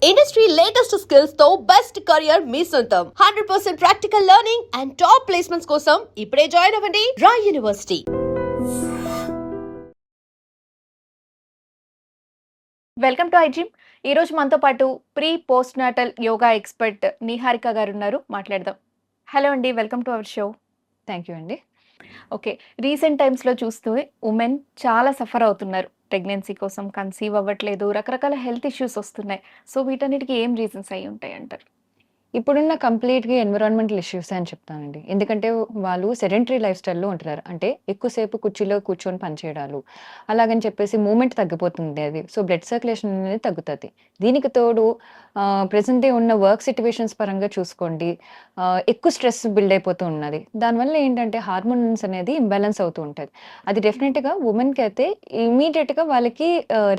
Industry latest skills తో best career మీ సొంతం 100% practical learning and top placements కోసం ఇప్పుడే జాయిన్ అవ్వండి Rai university. Welcome to I gym. ఈరోజు మనతో పాటు pre post natal yoga expert Niharika గారు ఉన్నారు, మాట్లాడదాం. హలో అండి, welcome to our show. Thank you అండి. ఓకే, రీసెంట్ టైమ్స్లో చూస్తూ ఉమెన్ చాలా సఫర్ అవుతున్నారు. ప్రెగ్నెన్సీ కోసం కన్సీవ్ అవ్వట్లేదు, రకరకాల హెల్త్ ఇష్యూస్ వస్తున్నాయి. సో వీటన్నిటికీ ఏం రీజన్స్ అయి ఉంటాయి అంటారు? ఇప్పుడున్న కంప్లీట్గా ఎన్విరాన్మెంటల్ ఇష్యూస్ అని చెప్తానండి. ఎందుకంటే వాళ్ళు సెడెంటరీ లైఫ్ స్టైల్లో ఉంటున్నారు. అంటే ఎక్కువసేపు కుర్చీలో కూర్చొని పనిచేయడాలు, అలాగని చెప్పేసి మూమెంట్ తగ్గిపోతుంది అది. సో బ్లడ్ సర్క్యులేషన్ అనేది తగ్గుతుంది. దీనికి తోడు ప్రెసెంట్ డే ఉన్న వర్క్ సిచ్యువేషన్స్ పరంగా చూసుకోండి, ఎక్కువ స్ట్రెస్ బిల్డ్ అయిపోతూ ఉన్నది. దానివల్ల ఏంటంటే హార్మోన్స్ అనేది ఇంబ్యాలెన్స్ అవుతూ ఉంటుంది. అది డెఫినెట్గా ఉమెన్కి అయితే ఇమీడియట్గా వాళ్ళకి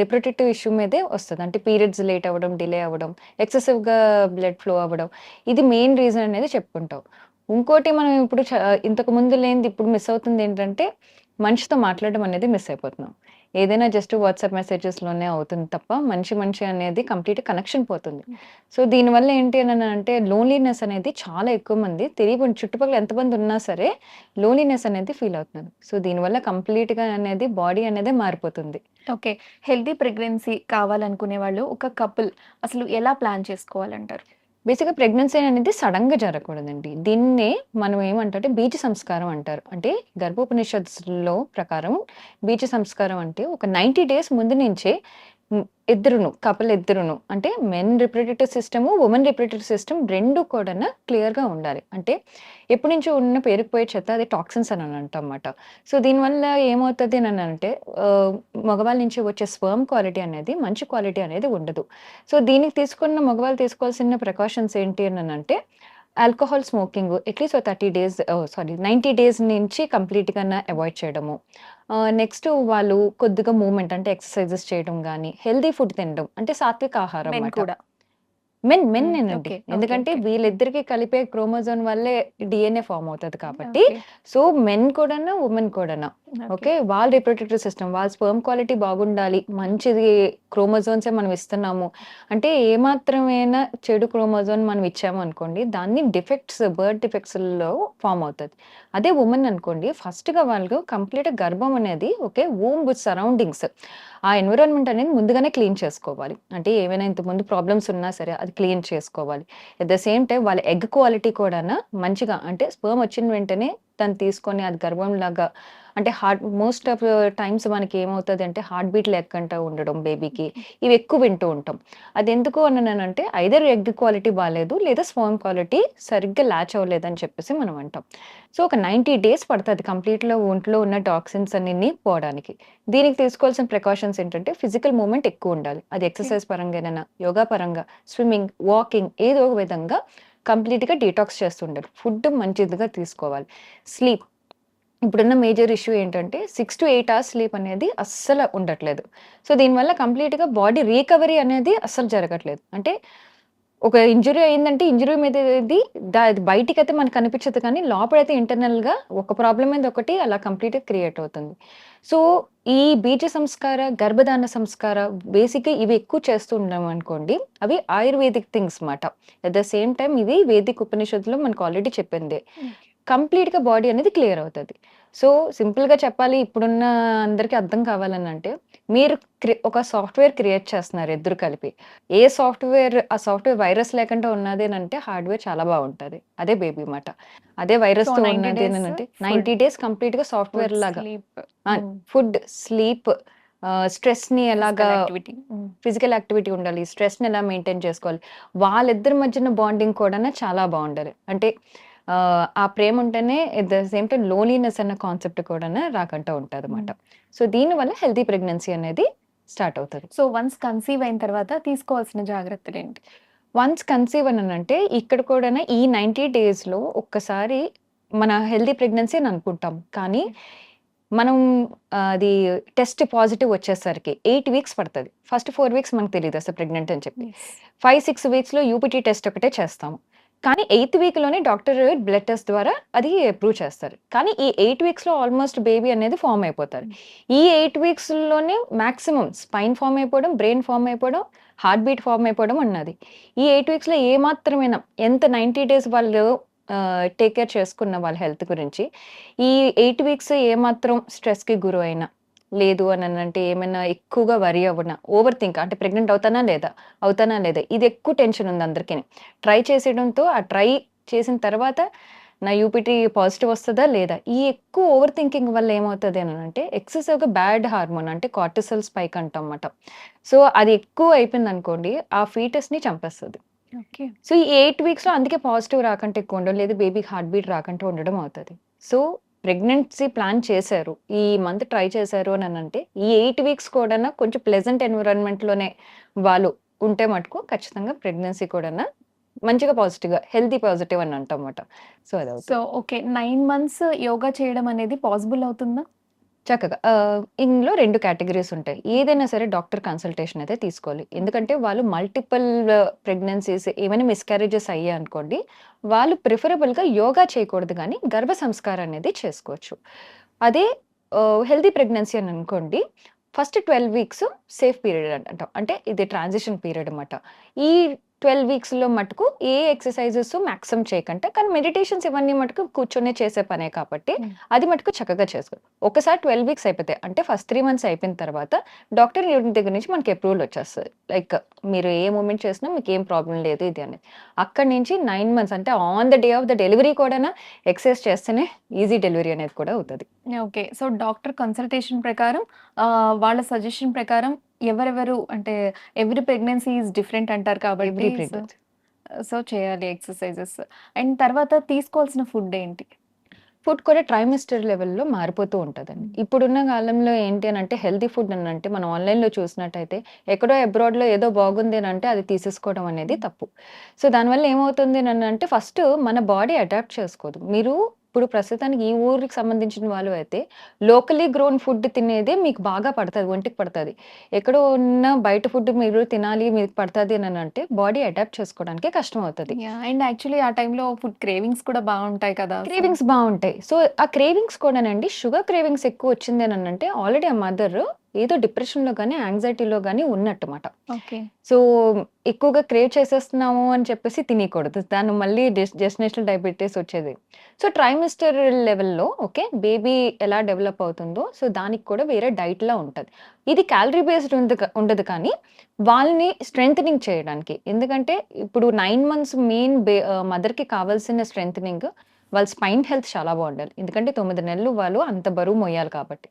రిప్రొడక్టివ్ ఇష్యూ మీదే వస్తుంది. అంటే పీరియడ్స్ లేట్ అవ్వడం, డిలే అవ్వడం, ఎక్సెసివ్గా బ్లడ్ ఫ్లో అవ్వడం, ఇది మెయిన్ రీజన్ అనేది చెప్పుకుంటాం. ఇంకోటి మనం ఇప్పుడు ఇంతకు ముందు లేనిది ఇప్పుడు మిస్ అవుతుంది ఏంటంటే మనిషితో మాట్లాడడం అనేది మిస్ అయిపోతున్నాం. ఏదైనా జస్ట్ వాట్సాప్ మెసేజెస్లోనే అవుతుంది తప్ప మనిషి అనేది కంప్లీట్ కనెక్షన్ పోతుంది. సో దీనివల్ల ఏంటి అని అంటే లోన్లీనెస్ అనేది చాలా ఎక్కువ మంది తెలియకుండా చుట్టుపక్కల ఎంతమంది ఉన్నా సరే లోన్లీనెస్ అనేది ఫీల్ అవుతున్నారు. సో దీనివల్ల కంప్లీట్గా అనేది బాడీ అనేది మారిపోతుంది. ఓకే, హెల్తీ ప్రెగ్నెన్సీ కావాలనుకునే వాళ్ళు ఒక కపుల్ అసలు ఎలా ప్లాన్ చేసుకోవాలంటారు? బేసిక్గా ప్రెగ్నెన్సీ అనేది సడన్గా జరగకూడదండి. దీన్నే మనం ఏమంటే బీజ సంస్కారం అంటారు. అంటే గర్భోపనిషత్తులో ప్రకారం బీజ సంస్కారం అంటే ఒక 90 days ముందు నుంచే కపుల్ ఇద్దరును అంటే men reproductive system, women reproductive system రెండు కూడా క్లియర్గా ఉండాలి. అంటే ఎప్పటి నుంచో ఉన్న పేరుకుపోయే చెత్త అది టాక్సిన్స్ అని అంటమాట. సో దీనివల్ల ఏమవుతుంది అని అంటే మగవాళ్ళ నుంచి వచ్చే స్పర్మ్ క్వాలిటీ అనేది మంచి క్వాలిటీ అనేది ఉండదు. సో దీనికి తీసుకున్న మగవాళ్ళు తీసుకోవాల్సిన ప్రికాషన్స్ ఏంటి అని అంటే ఆల్కహాల్ స్మోకింగ్ అట్లీస్ట్ 90 days నుంచి కంప్లీట్గా అవాయిడ్ చేయడము. నెక్స్ట్ వాళ్ళు కొద్దిగా మూవ్మెంట్ అంటే ఎక్సర్సైజెస్ చేయడం కానీ, హెల్దీ ఫుడ్ తినడం అంటే సాత్విక ఆహారం అన్నమాట. మెన్నేనండి. ఎందుకంటే వీళ్ళిద్దరికి కలిపే క్రోమోజోన్ వల్లే డిఎన్ఏ ఫామ్ అవుతుంది కాబట్టి. సో మెన్ కూడాను, ఉమెన్ కూడాను ఓకే, వాళ్ళ రిప్రొడక్టివ్ సిస్టమ్, వాళ్ళ స్పర్మ్ క్వాలిటీ బాగుండాలి. మంచిది క్రోమోజోన్సే మనం ఇస్తున్నాము అంటే ఏమాత్రమైనా చెడు క్రోమోజోన్ మనం ఇచ్చాము అనుకోండి, దాన్ని బర్త్ డిఫెక్ట్స్లో ఫామ్ అవుతుంది. అదే ఉమెన్ అనుకోండి, ఫస్ట్గా వాళ్ళు కంప్లీట్ గర్భం అనేది ఓకే వూమ్ విత్ సరౌండింగ్స్, ఆ ఎన్విరాన్మెంట్ అనేది ముందుగానే క్లీన్ చేసుకోవాలి. అంటే ఏమైనా ఇంతకుముందు ప్రాబ్లమ్స్ ఉన్నా సరే అది క్లీన్ చేసుకోవాలి. ఎట్ ద సేమ్ టైం వాళ్ళ ఎగ్ క్వాలిటీ కూడా మంచిగా, అంటే స్పర్మ్ వచ్చిన వెంటనే తను తీసుకొని అది గర్భంలాగా అంటే మోస్ట్ ఆఫ్ టైమ్స్ మనకి ఏమవుతుంది అంటే హార్ట్ బీట్ లెక్కంటూ ఉండడం బేబీకి, ఇవి ఎక్కువ వింటూ ఉంటాం. అది ఎందుకు అనంటే ఐదర్ ఎగ్ క్వాలిటీ బాగాలేదు లేదా స్పర్మ్ క్వాలిటీ సరిగ్గా ల్యాచ్ అవ్వలేదు అని చెప్పేసి మనం అంటాం. సో ఒక 90 days పడుతుంది కంప్లీట్లో ఒంట్లో ఉన్న టాక్సిన్స్ అన్ని పోవడానికి. దీనికి తీసుకోవాల్సిన ప్రికాషన్స్ ఏంటంటే ఫిజికల్ మూవ్మెంట్ ఎక్కువ ఉండాలి. అది ఎక్సర్సైజ్ పరంగానైనా, యోగా పరంగా, స్విమ్మింగ్, వాకింగ్, ఏదో ఒక విధంగా కంప్లీట్గా డీటాక్స్ చేస్తుండాలి. ఫుడ్ మంచిదిగా తీసుకోవాలి. స్లీప్, ఇప్పుడున్న మేజర్ ఇష్యూ ఏంటంటే 6 to 8 hours స్లీప్ అనేది అస్సలు ఉండట్లేదు. సో దీనివల్ల కంప్లీట్గా బాడీ రీకవరీ అనేది అస్సలు జరగట్లేదు. అంటే ఒక ఇంజురీ అయిందంటే ఇంజురీ మీద అది బయటికైతే మనకు కనిపించదు, కానీ లోపలైతే ఇంటర్నల్గా ఒక ప్రాబ్లం మీద ఒకటి అలా కంప్లీట్గా క్రియేట్ అవుతుంది. సో ఈ బీజ సంస్కార, గర్భధారణ సంస్కార బేసిక్గా ఇవి ఎక్కువ చేస్తూ ఉన్నాం అనుకోండి, అవి ఆయుర్వేదిక్ థింగ్స్ మాట. అట్ ద సేమ్ టైం ఇది వేదిక్ ఉపనిషత్తులో మనకు ఆల్రెడీ చెప్పింది. కంప్లీట్గా బాడీ అనేది క్లియర్ అవుతుంది. సో సింపుల్గా చెప్పాలి, ఇప్పుడున్న అందరికీ అర్థం కావాలని అంటే మీరు ఒక సాఫ్ట్వేర్ క్రియేట్ చేస్తున్నారు ఇద్దరు కలిపి. ఏ సాఫ్ట్వేర్, ఆ సాఫ్ట్వేర్ వైరస్ లేకుండా ఉన్నది అంటే హార్డ్వేర్ చాలా బాగుంటుంది. అదే బేబీ మాట. అదే వైరస్తో ఉన్నది అంటే 90 days కంప్లీట్గా సాఫ్ట్వేర్ లాగా ఫుడ్, స్లీప్, స్ట్రెస్ని ఎలాగా, ఫిజికల్ యాక్టివిటీ ఉండాలి, స్ట్రెస్ని ఎలా మెయింటైన్ చేసుకోవాలి, వాళ్ళిద్దరి మధ్యన బాండింగ్ కూడా చాలా బాగుండాలి. అంటే ఆ ప్రేమ ఉంటేనే at the same time loneliness అన్న కాన్సెప్ట్ కూడా రాకుండా ఉంటుంది అన్నమాట. సో దీనివల్ల హెల్తీ ప్రెగ్నెన్సీ అనేది స్టార్ట్ అవుతుంది. సో వన్స్ కన్సీవ్ అయిన తర్వాత తీసుకోవాల్సిన జాగ్రత్తలు ఏంటి? వన్స్ కన్సీవ్ అని అంటే ఇక్కడ కూడా ఈ 90 daysలో ఒక్కసారి మన హెల్తీ ప్రెగ్నెన్సీ అని అనుకుంటాం, కానీ మనం అది టెస్ట్ పాజిటివ్ వచ్చేసరికి 8 weeks పడుతుంది. ఫస్ట్ 4 weeks మనకు తెలియదు అసలు ప్రెగ్నెంట్ అని చెప్పి. 5-6 weeksలో యూపిటీ టెస్ట్ ఒకటే చేస్తాము. కానీ 8th weekలోనే డాక్టర్ బ్లడ్ టెస్ట్ ద్వారా అది ప్రూవ్ చేస్తారు. కానీ ఈ 8 weeksలో ఆల్మోస్ట్ బేబీ అనేది ఫామ్ అయిపోతారు. ఈ 8 weeksలోనే మాక్సిమం స్పైన్ ఫామ్ అయిపోవడం, బ్రెయిన్ ఫామ్ అయిపోవడం, హార్ట్ బీట్ ఫార్మ్ అయిపోవడం అన్నది. ఈ 8 వీక్స్‌లో ఏమాత్రమైనా ఎంత 90 డేస్ వాళ్ళు టేక్ కేర్ చేసుకున్న వాళ్ళ హెల్త్ గురించి, ఈ 8 వీక్స్ ఏమాత్రం స్ట్రెస్‌కి గురైనా, లేదు అనంటే ఏమైనా ఎక్కువగా వరీ అవ్వనా, ఓవర్ థింక్ అంటే ప్రెగ్నెంట్ అవుతానా లేదా? అవుతానా లేదా? ఇది ఎక్కువ టెన్షన్ ఉంది అందరికిని. ట్రై చేసేయడంతో ఆ ట్రై చేసిన తర్వాత నా యూపీటీ పాజిటివ్ వస్తదా? లేదా? ఈ ఎక్కువ ఓవర్ థింకింగ్ వల్ల ఏమవుతది అనంటే ఎక్సెసివ్‌గా బ్యాడ్ హార్మోన్ అంటే కార్టిసోల్ స్పైక్ అంటాం మాట. సో, అది ఎక్కువ అయిపోయిందనుకోండి ఆ ఫీటస్‌ని చంపేస్తది. ఓకే. సో, ఈ 8 వీక్స్‌లో అందుకే పాజిటివ్ రాకంటే ఎక్కువ ఉండడం, లేదా బేబీకి హార్ట్ బీట్ రాకంటే ఉండడం అవుతది. సో, ప్రెగ్నెన్సీ ప్లాన్ చేశారు. ఈ మంత్ ట్రై చేశారు అనంటే, ఈ 8 వీక్స్ కూడాను కొంచెం ప్లెజెంట్ ఎన్విరాన్మెంట్‌లోనే వాళ్ళు ఉంటే మటుకు ఖచ్చితంగా ప్రెగ్నెన్సీ కూడాను మంచిగా పాజిటివ్‌గా హెల్తీ పాజిటివ్ అని అంటాం మాట. సో, అదవుతది. So, okay. 9 మంత్స్ యోగా చేయడం అనేది పాసిబుల్ అవుతుందా? చక్కగా ఇందులో 2 కేటగరీస్ ఉంటాయి. ఏదైనా సరే డాక్టర్ కన్సల్టేషన్ అయితే తీసుకోవాలి. ఎందుకంటే వాళ్ళు మల్టిపుల్ ప్రెగ్నెన్సీస్ ఏమైనా మిస్‌క్యారేజెస్ అయ్యాయనుకోండి, వాళ్ళు ప్రిఫరబుల్‌గా యోగా చేయకూడదు గానీ, గర్భ సంస్కారం అనేది చేసుకోవచ్చు. అదే హెల్తీ ప్రెగ్నెన్సీ అని అనుకోండి, ఫస్ట్ 12 వీక్స్ సేఫ్ పీరియడ్ అంటాం. అంటే ఇది ట్రాన్సిషన్ పీరియడ్ అన్నమాట. ఈ 12 వీక్స్‌లో మటుకు ఏ ఎక్సర్‌సైజెస్ మాక్సిమం చేయకంట. కానీ మెడిటేషన్స్ ఇవన్నీ మటుకు కూర్చొనే చేసే పనే కాబట్టి, అది మటుకు చక్కగా చేసుకోవాలి. ఒకసారి 12 వీక్స్ అయిపోతాయి. అంటే ఫస్ట్ 3 మంత్స్ అయిపోయిన తర్వాత డాక్టర్ దగ్గర నుంచి మనకి అప్రూవల్ వచ్చేస్తది. లైక్ మీరు ఏ మూవ్‌మెంట్ చేసినా మీకేం ప్రాబ్లమ్ లేదు ఇది అనేది. అక్కడి నుంచి 9 మంత్స్ అంటే on the day of the delivery కూడాను ఎక్సర్సైజ్ చేస్తేనే ఈజీ డెలివరీ అనేది కూడా అవుతది. ఓకే. సో, డాక్టర్ కన్సల్టేషన్ ప్రకారం వాళ్ళ సజెషన్ ప్రకారం ఎవరెవరు అంటే ఎవ్రి ప్రెగ్నెన్సీ ఈస్ డిఫరెంట్ అంటారు కాబట్టి ఎవ్రీ ప్రెగ్నెన్సీ. సో చేయాలి ఎక్సర్‌సైజెస్. అండ్ తర్వాత తీసుకోవాల్సిన ఫుడ్ ఏంటి? ఫుడ్ కూడా ట్రైమెస్టర్ లెవెల్‌లో మారిపోతూ ఉంటదండి. ఇప్పుడున్న కాలంలో ఏంటి అనంటే హెల్తీ ఫుడ్ అనంటే మనం ఆన్‌లైన్‌లో చూసినట్టయితే ఎక్కడో అబ్రాడ్‌లో ఏదో బాగుంది అనంటే అది తీసేసుకోవడం అనేది తప్పు. సో, దానివల్ల ఏమవుతుంది అనంటే ఫస్ట్ మన బాడీ అడాప్ట్ చేసుకోదు. మీరు ఇప్పుడు ప్రస్తుతానికి ఈ ఊరికి సంబంధించిన వాళ్ళు అయితే లోకల్లీ గ్రోన్ ఫుడ్ తినేదే మీకు బాగా పడతది. ఒంటికి పడతది. ఎక్కడో ఉన్న బయట ఫుడ్ మీరు తినాలి మీకు పడతది అనంటే బాడీ అడాప్ట్ చేసుకోవడానికి కష్టమవుతది. యాహ్! అండ్ యాక్చువల్లీ ఆ టైంలో ఫుడ్ క్రేవింగ్స్ కూడా బావుంటాయి కదా! సో క్రేవింగ్స్ బావుంటాయి. సో, ఆ క్రేవింగ్స్ కూడానండి షుగర్ క్రేవింగ్స్ ఎక్కువొచ్చింది అనంటే ఆల్రెడీ ఆ మదర్ ఏదో డిప్రెషన్‌లో గాని, యాంగ్జైటీలో గాని ఉన్నట్టు మాట. ఓకే. సో, ఎక్కువగా క్రేవ్ చేసేస్తున్నాము అని చెప్పేసి తినేయకూడదు. దాన్ని మళ్ళీ జెస్టినేషనల్ డయాబెటిస్ వచ్చేది. సో, ట్రైమెస్టర్ లెవెల్‌లో ఓకే. బేబీ ఎలా డెవలప్ అవుతుందో సో, దానికి కూడా వేరే డైట్‌లా ఉంటది. ఇది క్యాలరీ బేస్డ్ ఉండదు కానీ, వాళ్ళని స్ట్రెంథెనింగ్ చేయడానికి. ఎందుకంటే ఇప్పుడు 9 మంత్స్ మదర్‌కి కావాల్సిన స్ట్రెంథెనింగ్ వాళ్ళ స్పైన్ హెల్త్ చాలా బావుండాలి. ఎందుకంటే 9 నెలలు వాళ్ళు అంత బరువు మోయాలి కాబట్టి.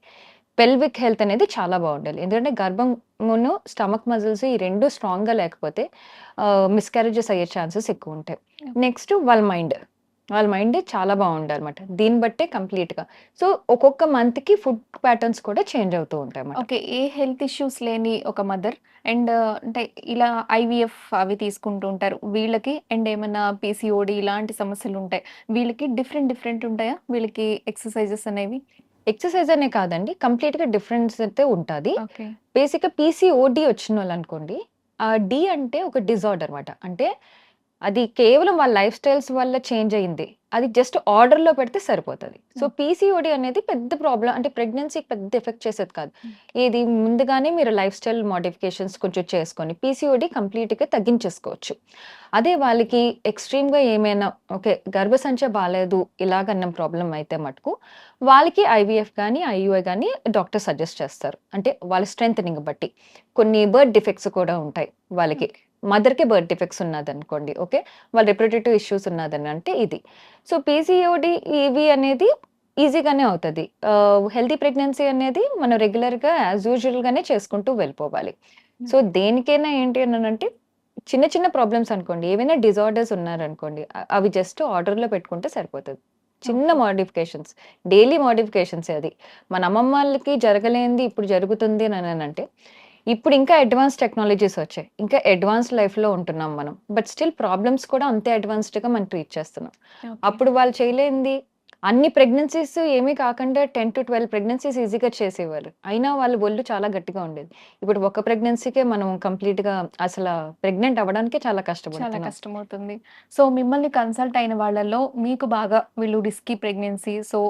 పెల్విక్ హెల్త్ అనేది చాలా బావుండాలి. ఎందుకంటే గర్భమును, స్టమక్ మజిల్స్ ఈ 2 స్ట్రాంగ్‌గా లేకపోతే మిస్‌క్యారేజెస్ అయ్యే ఛాన్సెస్ ఎక్కువుంటాయి. నెక్స్ట్ వాళ్ళ మైండ్. వాళ్ళ మైండ్ చాలా బావుండాలన్నమాట. దీన్ని బట్టే కంప్లీట్‌గా. సో, ఒక్కొక్క మంత్‌కి ఫుడ్ ప్యాటర్న్స్ కూడా చేంజ్ అవుతూ ఉంటాయన్నమాట. ఓకే. ఏ హెల్త్ ఇష్యూస్ లేని ఒక మదర్ అండ్ అంటే ఇలా ఐవీఎఫ్ అవి తీసుకుంటూ ఉంటారు. వీళ్ళకి అండ్ ఏమన్నా పీసీఓడీ ఇలాంటి సమస్యలుంటాయి. వీళ్ళకి డిఫరెంట్ ఉంటాయా? వీళ్ళకి ఎక్సర్‌సైజెస్ అనేవి? ఎక్సర్‌సైజ్ అనే కాదండి. కంప్లీట్‌గా డిఫరెన్స్ అయితే ఉంటాది. ఓకే. బేసిక్‌గా పీసీఓడీ వచ్చినోళ్ళనుకోండి, డి అంటే ఒక డిజార్డర్ మాట. అంటే అది కేవలం వాళ్ళ లైఫ్ స్టైల్స్ వల్ల చేంజ్ అయింది. అది జస్ట్ ఆర్డర్‌లో పెడితే సరిపోతది. సో, పీసీఓడీ అనేది పెద్ద ప్రాబ్లమ్ అంటే ప్రెగ్నెన్సీకి పెద్ద ఎఫెక్ట్ చేసేది కాదు. ఇది ముందుగానే మీరు లైఫ్ స్టైల్ మోడిఫికేషన్స్ కొంచెం చేసుకొని పీసీఓడీ కంప్లీట్‌గా తగ్గించేసుకోవచ్చు. అదే వాళ్ళకి ఎక్స్‌ట్రీమ్‌గా ఏమైనా ఓకే. గర్భసంచ బాలేదు ఇలాగన్న ప్రాబ్లమ్ అయితే మటుకు వాళ్ళకి ఐవీఎఫ్ గాని, ఐయూఐ గాని డాక్టర్ సజెస్ట్ చేస్తారు. అంటే వాళ్ళ స్ట్రెంథెనింగ్ బట్టి. కొన్ని బర్త్ డిఫెక్ట్స్ కూడా ఉంటాయి వాళ్ళకి. మదర్‌కి బర్త్ డిఫెక్ట్స్ ఉన్నదనుకోండి. ఓకే. వాళ్ళ రిప్రొడక్టివ్ ఇష్యూస్ ఉన్నదని అంటే ఇది. సో, పీసీఓడీ ఇవి అనేది ఈజీగానే అవుతది. హెల్తీ ప్రెగ్నెన్సీ అనేది మనం రెగ్యులర్‌గా యాజ్ యూజువల్‌గానే చేసుకుంటూ వెళ్ళిపోవాలి. సో, దేనికైనా ఏంటి అనంటే చిన్న చిన్న ప్రాబ్లమ్స్ అనుకోండి. ఏవైనా డిజార్డర్స్ ఉన్నారనుకోండి. అవి జస్ట్ ఆర్డర్‌లో పెట్టుకుంటే సరిపోతది. చిన్న ఓకే. మోడిఫికేషన్స్. డైలీ మోడిఫికేషన్సే అది. మన అమ్మమ్మ వాళ్ళకి జరగలేనిది ఇప్పుడు జరుగుతుంది అననంటే ఇప్పుడు ఇంకా అడ్వాన్స్ టెక్నాలజీస్ వచ్చాయి. ఇంకా అడ్వాన్స్డ్ లైఫ్‌లో ఉంటున్నాం మనం. బట్ స్టిల్ ప్రాబ్లమ్స్ కూడా అంతే అడ్వాన్స్డ్‌గా మనం ట్రీట్ చేస్తున్నాం. ఓకే. అప్పుడు వాళ్ళు చేయలేనిది అన్ని ప్రెగ్నెన్సీస్ ఏమీ కాకుండా 10-12 ప్రెగ్నెన్సీస్ ఈజీగా చేసేవారు. అయినా వాళ్ళ ఒళ్ళు చాలా గట్టిగా ఉండేది. ఇప్పుడు ఒక ప్రెగ్నెన్సీకే మనం కంప్లీట్‌గా అసల ప్రెగ్నెంట్ అవ్వడానికే చాలా చాలా కష్టపడుతున్నాం. కష్టమవుతుంది. సో, మిమ్మల్ని కన్సల్ట్ అయిన వాళ్ళలో మీకు బాగా వీళ్ళు రిస్కీ ప్రెగ్నెన్సీ సో,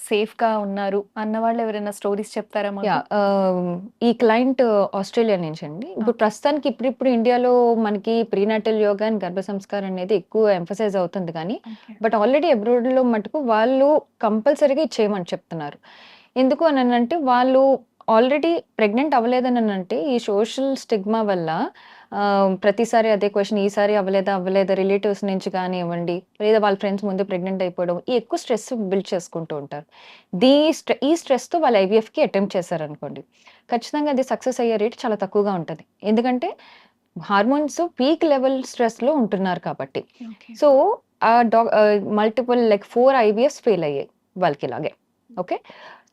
సేఫ్‌గా ఉన్నారు అన్నవాళ్ళు ఎవరైనా స్టోరీస్ చెప్తారా మాకు? యాహ్! ఈ క్లయింట్ ఆస్ట్రేలియా నుంచండి. ఇప్పుడు ఓకే. ప్రస్తుతానికి ఇప్పుడిప్పుడు ఇండియాలో మనకి ప్రీనాటల్ యోగా అండ్ గర్భ సంస్కారం అనేది ఎక్కువ ఎంఫసైజ్ అవుతుంది గానీ, ఓకే. బట్ ఆల్రెడీ అబ్రాడ్‌లో మటుకు వాళ్ళు కంపల్సరీగా ఇది చేయమని చెప్తున్నారు. ఎందుకు అననంటే వాళ్ళు ఆల్రెడీ ప్రెగ్నెంట్ అవ్వలేదననంటే ఈ సోషల్ స్టిగ్మా వల్ల ప్రతిసారి అదే క్వెషన్ ఈసారి అవ్వలేదా? అవ్వలేదా? రిలేటివ్స్ నుంచి కానివ్వండి, లేదా వాళ్ళ ఫ్రెండ్స్ ముందు ప్రెగ్నెంట్ అయిపోవడం, ఈ ఎక్కువ స్ట్రెస్ బిల్డ్ చేసుకుంటూ ఉంటారు. ఈ స్ట్రెస్‌తో వాళ్ళు ఐవీఎఫ్‌కి అటెంప్ట్ చేశారనుకోండి. ఖచ్చితంగా అది సక్సెస్ అయ్యే రేట్ చాలా తక్కువగా ఉంటది. ఎందుకంటే హార్మోన్స్ పీక్ లెవెల్ స్ట్రెస్‌లో ఉంటున్నారు కాబట్టి. Okay. So, multiple like 4 IVFs fail అయ్యాయి వాళ్ళకిలాగే. ఓకే.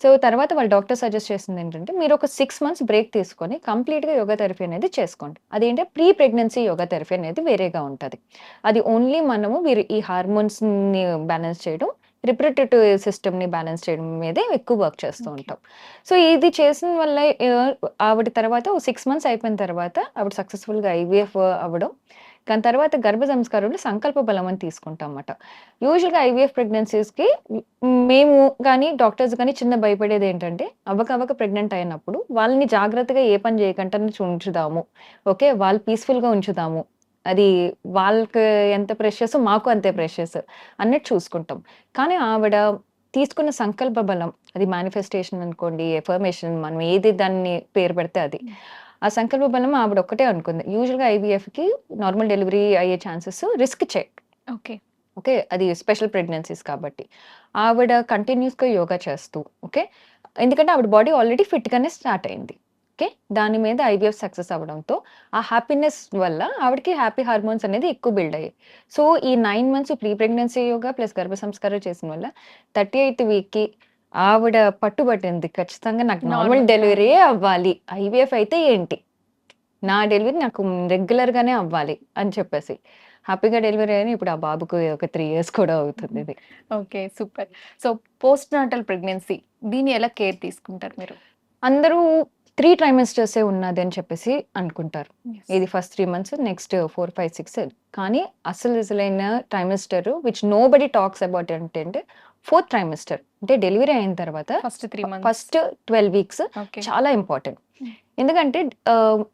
సో, తర్వాత వాళ్ళ డాక్టర్ సజెస్ట్ చేసిందేంటంటే, మీరొక 6 మంత్స్ బ్రేక్ తీసుకొని కంప్లీట్‌గా యోగా థెరపీ అనేది చేసుకోండి. అదేంటే ప్రీ ప్రెగ్నెన్సీ యోగా థెరపీ అనేది వేరేగా ఉంటది. అది ఓన్లీ మనము మీరు ఈ హార్మోన్స్‌ని బ్యాలెన్స్ చేయడం, రిప్రొడక్టివ్ సిస్టమ్‌ని బ్యాలెన్స్ చేయడం మీదే ఎక్కువ వర్క్ చేస్తూ ఓకే. ఉంటాం. సో, ఇది చేసిన వల్ల ఆవిడ తర్వాత ఓ 6 మంత్స్ అయిపోయిన తర్వాత ఆవిడ సక్సెస్‌ఫుల్‌గా ఐవీఎఫ్ అవ్వడం. దాని తర్వాత గర్భ సంస్కారంలో సంకల్ప బలం అని తీసుకుంటామన్నమాట. యూజువల్‌గా ఐవీఎఫ్ ప్రెగ్నెన్సీస్‌కి మేము గాని, డాక్టర్స్ గాని చిన్న భయపడేదేంటంటే, అవ్వక ప్రెగ్నెంట్ అయినప్పుడు వాళ్ళని జాగ్రత్తగా ఏ పని చేయకుండా ఉంచుదాము. ఓకే. వాళ్ళు పీస్‌ఫుల్‌గా ఉంచుదాము. అది వాళ్ళకి ఎంత ప్రెషియసో మాకు అంతే ప్రెషియస్ అన్నట్టు చూసుకుంటాం. కానీ ఆవిడ తీసుకున్న సంకల్ప బలం, అది మేనిఫెస్టేషన్ అనుకోండి, ఎఫర్మేషన్ మనం ఏది దాన్ని పేరు పెడితే అది. ఆ సంకల్ప బలం ఆవిడ ఒక్కటే అనుకుంది. యూజువల్‌గా ఐవీఎఫ్‌కి నార్మల్ డెలివరీ అయ్యే chances risk check. Okay. Okay. అది స్పెషల్ ప్రెగ్నెన్సీస్ కాబట్టి. ఆవిడ కంటిన్యూస్‌గా యోగా చేస్తూ ఓకే. ఎందుకంటే ఆవిడ బాడీ ఆల్రెడీ ఫిట్‌గానే స్టార్ట్ అయింది. ఓకే. దాని మీద ఐవీఎఫ్ సక్సెస్ అవ్వడంతో ఆ హ్యాపీనెస్ వల్ల ఆవిడకి హ్యాపీ హార్మోన్స్ అనేది ఎక్కువ బిల్డ్ అయ్యాయి. సో, ఈ 9 months pre pregnancy yoga plus గర్భ సంస్కారం చేసిన వల్ల 38థ్ వీక్‌కి ఆవిడ పట్టుబట్టింది. ఖచ్చితంగా నాకు నార్మల్ నార్మల్‌గా డెలివరీయే అవ్వాలి. ఐవీఎఫ్ అయితే ఏంటి? నా డెలివరీ నాకు రెగ్యులర్‌గానే అవ్వాలి అని చెప్పేసి. హ్యాపీగా డెలివరీ అయ్యాను. ఇప్పుడు ఆ బాబుకి ఒక 3 ఇయర్స్ కూడా అవుతుందిది. Okay. Super. So, post natal pregnancy దీన్ని ఎలా కేర్ తీసుకుంటారు మీరు? అందరూ 3 ట్రైమెస్టర్సే ఉన్నది అని చెప్పేసి అనుకుంటారు. యెస్. ఇది ఫస్ట్ 3 మంత్స్, నెక్స్ట్ 4, 5, 6 కానీ అసలైన trimester which nobody talks about ఏంటంటే 4థ్ ట్రైమెస్టర్. అంటే డెలివరీ అయిన తర్వాత first 3 months. First 12 weeks okay. చాలా ఇంపార్టెంట్. హ్మ్. ఎందుకంటే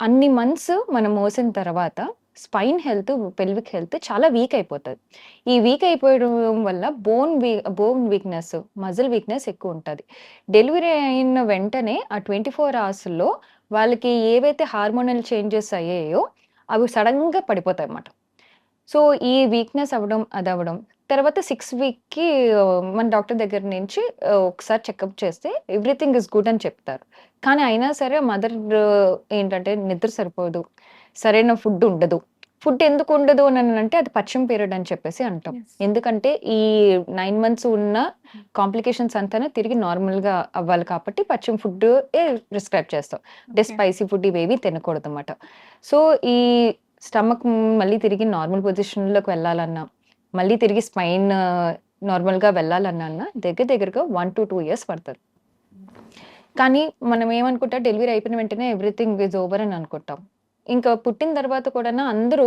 అన్ని మంత్స్ మనం మోసిన తర్వాత స్పైన్ హెల్త్, పెల్విక్ హెల్త్ చాలా వీక్ అయిపోతది. ఈ వీక్ అయిపోవడం వల్ల బోన్ వీక్‌నెస్, మజిల్ వీక్‌నెస్ ఎక్కువ ఉంటది. డెలివరీ అయిన వెంటనే ఆ 24 అవర్స్‌లో వాళ్ళకి ఏవైతే హార్మోనల్ చేంజెస్ అయ్యాయో అవి సడెన్‌గా పడిపోతాయన్నమాట. సో, ఈ వీక్‌నెస్ అవ్వడం, అదవ్వడం. తర్వాత 6 వీక్‌కి మన డాక్టర్ దగ్గర నుంచి ఒకసారి చెకప్ చేస్తే ఎవ్రీథింగ్ ఈస్ గుడ్ అని చెప్తారు. కానీ అయినా సరే మదర్ ఏంటంటే నిద్ర సరిపోదు. సరైన ఫుడ్ ఉండదు. ఫుడ్ ఎందుకు ఉండదు అనంటే అది పచ్చిమ పీరియడ్ అని చెప్పేసి అంటాం. యెస్. ఎందుకంటే ఈ 9 మంత్స్ ఉన్న కాంప్లికేషన్స్ అంతాను తిరిగి నార్మల్‌గా అవ్వాలి కాబట్టి పచ్చిమ ఫుడ్డే ప్రిస్క్రైబ్ చేస్తాం. అంటే ఓకే. స్పైసీ ఫుడ్ ఇవేవి తినకూడదన్నమాట. సో, ఈ స్టమక్ మళ్ళీ తిరిగి నార్మల్ పొజిషన్‌లోకి వెళ్ళాలన్నా, మళ్ళీ తిరిగి స్పైన్ నార్మల్‌గా వెళ్ళాలన్నా దగ్గరగా 1-2 ఇయర్స్ పడతది. కానీ మనం ఏమనుకుంటాం డెలివరీ అయిపోయిన వెంటనే ఎవ్రీథింగ్ ఈజ్ ఓవర్ అని అనుకుంటాం. ఇంకా పుట్టిన తర్వాత కూడాను అందరూ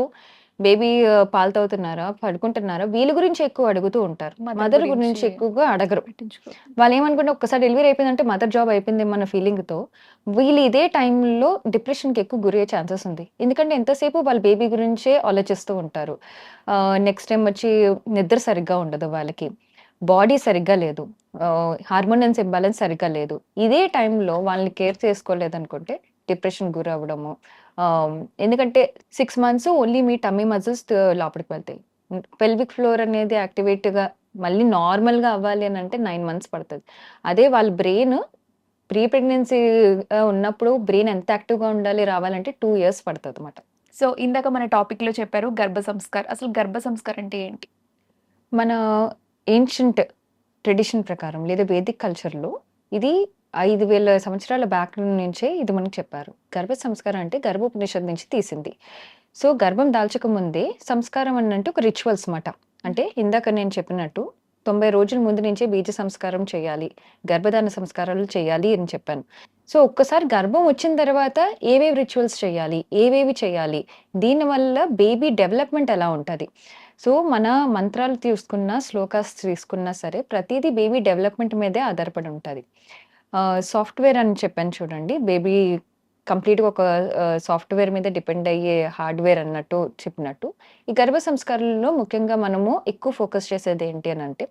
బేబీ పాలు తాగుతున్నారా? పడుకుంటున్నారా? వీళ్ళ గురించి ఎక్కువ అడుగుతూ ఉంటారు. మదర్ గురించి గురించి ఎక్కువగా అడగరు. పట్టించుకోరు. వాళ్ళేమనుకుంటే ఒక్కసారి డెలివరీ అయిపోయిందంటే మదర్ జాబ్ అయిపోయిందేమో అన్న ఫీలింగ్‌తో వీళ్ళు ఇదే టైంలో డిప్రెషన్‌కి ఎక్కువ గురయ్యే ఛాన్సెస్ ఉంది. ఎందుకంటే ఎంతసేపు వాళ్ళ బేబీ గురించే ఆలోచిస్తూ ఉంటారు. నెక్స్ట్ టైమ్ వచ్చి నిద్ర సరిగ్గా ఉండదు వాళ్ళకి. బాడీ సరిగ్గా లేదు. హార్మోనల్స్ ఇంబాలెన్స్ సరిగ్గా లేదు. ఇదే టైంలో వాళ్ళని కేర్ చేసుకోలేదనుకుంటే డిప్రెషన్‌కి గురవ్వడము. ఎందుకంటే 6 మంత్స్ ఓన్లీ మీ టమ్మీ మజిల్స్ లోపలికి వెళ్తాయి. పెల్విక్ ఫ్లోర్ అనేది యాక్టివేట్‌గా మళ్ళీ నార్మల్‌గా అవ్వాలి అనంటే 9 మంత్స్ పడతది. అదే వాళ్ళ బ్రెయిన్ ప్రీ ప్రెగ్నెన్సీ ఉన్నప్పుడు బ్రెయిన్ ఎంత యాక్టివ్‌గా ఉండాలి రావాలంటే 2 ఇయర్స్ పడతదన్నమాట. సో, ఇందాక మన టాపిక్‌లో చెప్పారు గర్భ సంస్కార్. అసలు గర్భ సంస్కార్ అంటే ఏంటి? మన ఏన్షియంట్ ట్రెడిషన్ ప్రకారం లేదా వేదిక్ కల్చర్‌లో ఇది 5000 సంవత్సరాల బ్యాక్ నుంచే ఇది మనకు చెప్పారు. గర్భ సంస్కారం అంటే గర్భోపనిషత్తు నుంచి తీసింది. సో, గర్భం దాల్చక ముందే సంస్కారం అనంటే ఒక రిచువల్స్ మాట. అంటే ఇందాక నేను చెప్పినట్టు 90 రోజుల ముందు నుంచే బీజ సంస్కారం చేయాలి, గర్భధారణ సంస్కారాలు చేయాలి అని చెప్పాను. సో, ఒక్కసారి గర్భం వచ్చిన తర్వాత ఏవేవి రిచువల్స్ చేయాలి, ఏవేవి చేయాలి, దీనివల్ల బేబీ డెవలప్‌మెంట్ ఎలా ఉంటది. సో, మన మంత్రాలు తీసుకున్నా, శ్లోకాస్ తీసుకున్నా సరే ప్రతీదీ బేబీ డెవలప్‌మెంట్ మీదే ఆధారపడి ఉంటది. సాఫ్ట్‌వేర్ అని చెప్పాను చూడండి. బేబీ కంప్లీట్‌గా ఒక సాఫ్ట్‌వేర్ మీద డిపెండ్ అయ్యే హార్డ్‌వేర్ అన్నట్టు చెప్పినట్టు, ఈ గర్భ సంస్కారాలలో ముఖ్యంగా మనము ఎక్కువ ఫోకస్ చేసేది ఏంటి అనంటే,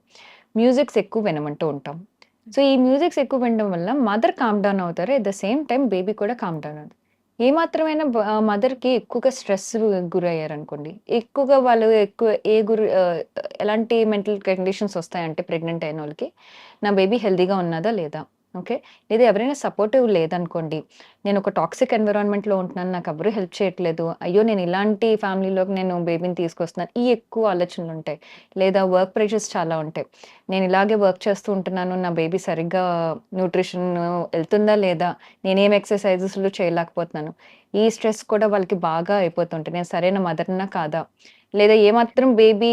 మ్యూజిక్స్ ఎక్కువ వినమంటూ ఉంటాం. సో, ఈ మ్యూజిక్స్ ఎక్కువ వినడం వల్ల మదర్ కామ్ డౌన్ అవుతారు. At the same time baby కూడా కామ్ డౌన్ అవుతారు. ఏ మాత్రమైనా మదర్‌కి ఎక్కువగా స్ట్రెస్ గురయ్యారనుకోండి, ఎక్కువగా వాళ్ళు ఎక్కువ ఎలాంటి మెంటల్ కండిషన్స్ వస్తాయంటే ప్రెగ్నెంట్ అయినోళ్ళకి, నా బేబీ హెల్తీగా ఉన్నదా లేదా? ఓకే. లేదా ఎవరైనా సపోర్టివ్ లేదనుకోండి, నేను ఒక టాక్సిక్ ఎన్విరాన్మెంట్‌లో ఉంటున్నాను, నాకు ఎవరు హెల్ప్ చేయట్లేదు, అయ్యో! నేను ఇలాంటి ఫ్యామిలీలోకి నేను బేబీని తీసుకొస్తున్నాను, ఈ ఎక్కువ ఆలోచనలుంటాయి. లేదా వర్క్ ప్రెషర్స్ చాలా ఉంటాయి. నేను ఇలాగే వర్క్ చేస్తూ ఉంటున్నాను, నా బేబీ సరిగ్గా న్యూట్రిషన్ ఎళ్తుందా లేదా? నేనేం ఎక్సర్‌సైజెస్‌లు చేయలేకపోతున్నాను. ఈ స్ట్రెస్ కూడా వాళ్ళకి బాగా అయిపోతుంటది. నేను సరైన మదర్‌నా కాదా? లేదా ఏమాత్రం బేబీ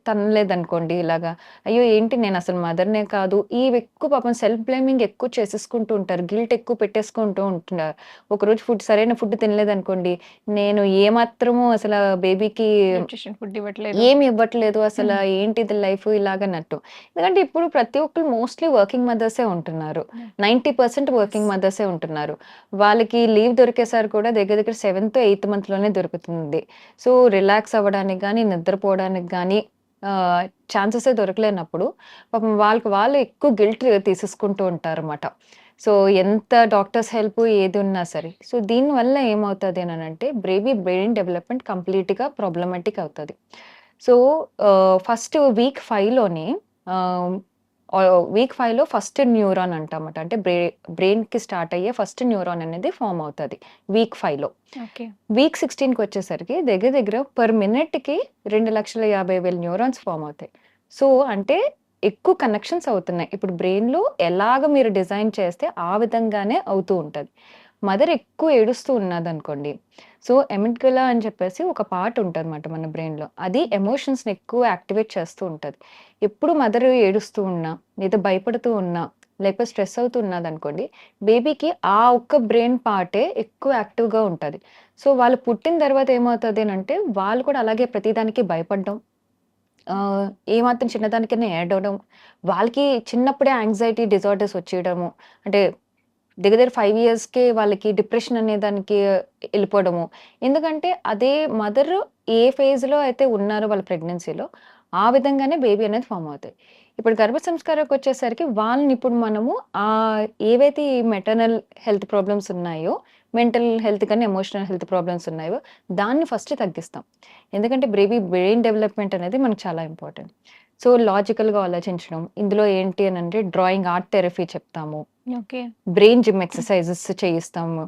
తనలేదనుకోండి ఇలాగా, అయ్యో! ఏంటి నేనసలు మదర్‌నే కాదు. ఎక్కువ పాపం సెల్ఫ్ బ్లేమింగ్ ఎక్కువ చేసేసుకుంటూ ఉంటారు. గిల్ట్ ఎక్కువ పెట్టేసుకుంటూ ఉంటున్నారు. ఒకరోజు సరైన ఫుడ్ తినలేదనుకోండి, నేను ఏమాత్రము అసల బేబీకి న్యూట్రిషన్ ఫుడ్ ఇవ్వట్లేదు. ఏమి ఇవ్వట్లేదు అసల, ఏంటిది లైఫ్ ఇలాగన్నట్టు. ఎందుకంటే ఇప్పుడు ప్రతి ఒక్కళ్ళు మోస్ట్‌లీ వర్కింగ్ మదర్సే ఉంటున్నారు. 90% వర్కింగ్ మదర్సే ఉంటున్నారు. వాళ్ళకి లీవ్ దొరికేసారి కూడా దగ్గర దగ్గర 7థ్, 8థ్ మంత్‌లోనే దొరుకుతుంది. సో, రిలాక్స్ అవ్వడానికి గానీ, నిద్రపోవడానికి గానీ ఛాన్సెసే దొరకలేనప్పుడు పాపం వాళ్ళకి వాళ్ళు ఎక్కువ గిల్ట్ తీసేసుకుంటూ ఉంటారన్నమాట. సో, ఎంత డాక్టర్స్ హెల్ప్ ఏది ఉన్నా సరే. సో, దీనివల్ల ఏమవుతది అనంటే బేబీ బ్రెయిన్ డెవలప్‌మెంట్ కంప్లీట్‌గా ప్రాబ్లమాటిక్ అవుతది. సో, ఫస్ట్ వీక్ 5లోనే ఆహ్, వీక్ 5లో ఫస్ట్ న్యూరాన్ అంటామట. అంటే బ్రెయిన్‌కి స్టార్ట్ అయ్యే ఫస్ట్ న్యూరాన్ అనేది ఫార్మ్ అవుతది వీక్ 5లో. ఓకే. వీక్ 16కొచ్చేసరికి దగ్గర దగ్గర పర్ మినిట్‌కి 2,50,000 న్యూరాన్స్ ఫార్మ్ అవుతాయి. సో, అంటే ఎక్కువ కనెక్షన్స్ అవుతున్నాయి. ఇప్పుడు బ్రెయిన్‌లో ఎలాగ మీరు డిజైన్ చేస్తే ఆ విధంగానే అవుతూ ఉంటది. మదర్ ఎక్కువ ఏడుస్తూ ఉన్నదనుకోండి, సో, ఎమిగ్డలా అని చెప్పేసి ఒక పార్ట్ ఉంటదన్నమాట మన బ్రెయిన్‌లో. అది ఎమోషన్స్‌ని ఎక్కువ యాక్టివేట్ చేస్తూ ఉంటది. ఎప్పుడు మదర్ ఏడుస్తూ ఉన్నా, లేదా భయపడుతూ ఉన్నా, లేకపోతే స్ట్రెస్ అవుతూ ఉన్నదనుకోండి, బేబీకి ఆ ఒక్క బ్రెయిన్ పార్టే ఎక్కువ యాక్టివ్‌గా ఉంటది. సో, వాళ్ళు పుట్టిన తర్వాత ఏమవుతదనంటే, వాళ్ళు కూడా అలాగే ప్రతిదానికి భయపడడం, ఆహ్, ఏమాత్రం చిన్నదానికైనా ఏడవడం, వాళ్ళకి చిన్నప్పుడే యాంగ్జైటీ డిజార్డర్స్ వచ్చేయడము. అంటే దగ్గర దగ్గర 5 ఇయర్స్‌కే వాళ్ళకి డిప్రెషన్ అనే దానికి ఎళ్ళిపోవడము. ఎందుకంటే అదే మదర్ ఏ ఫేజ్‌లో అయితే ఉన్నారో వాళ్ళ ప్రెగ్నెన్సీలో, ఆ విధంగానే బేబీ అనేది ఫార్మ్ అవుతాయి. ఇప్పుడు గర్భ సంస్కారానికొచ్చేసరికి వాళ్ళని ఇప్పుడు మనము ఏవైతే ఈ మెటర్నల్ హెల్త్ ప్రాబ్లమ్స్ ఉన్నాయో, మెంటల్ హెల్త్ కానీ, ఎమోషనల్ హెల్త్ ప్రాబ్లమ్స్ ఉన్నాయో, దాన్ని ఫస్ట్ తగ్గిస్తాం. ఎందుకంటే బేబీ బ్రెయిన్ డెవలప్‌మెంట్ అనేది మనకు చాలా ఇంపార్టెంట్. సో, లాజికల్‌గా ఆలోచించడం. ఇందులో ఏంటి అనంటే డ్రాయింగ్ ఆర్ట్ థెరపీ చెప్తాము. ఓకే. బ్రెయిన్ జిమ్ ఎక్సర్‌సైజెస్ చేయిస్తాము.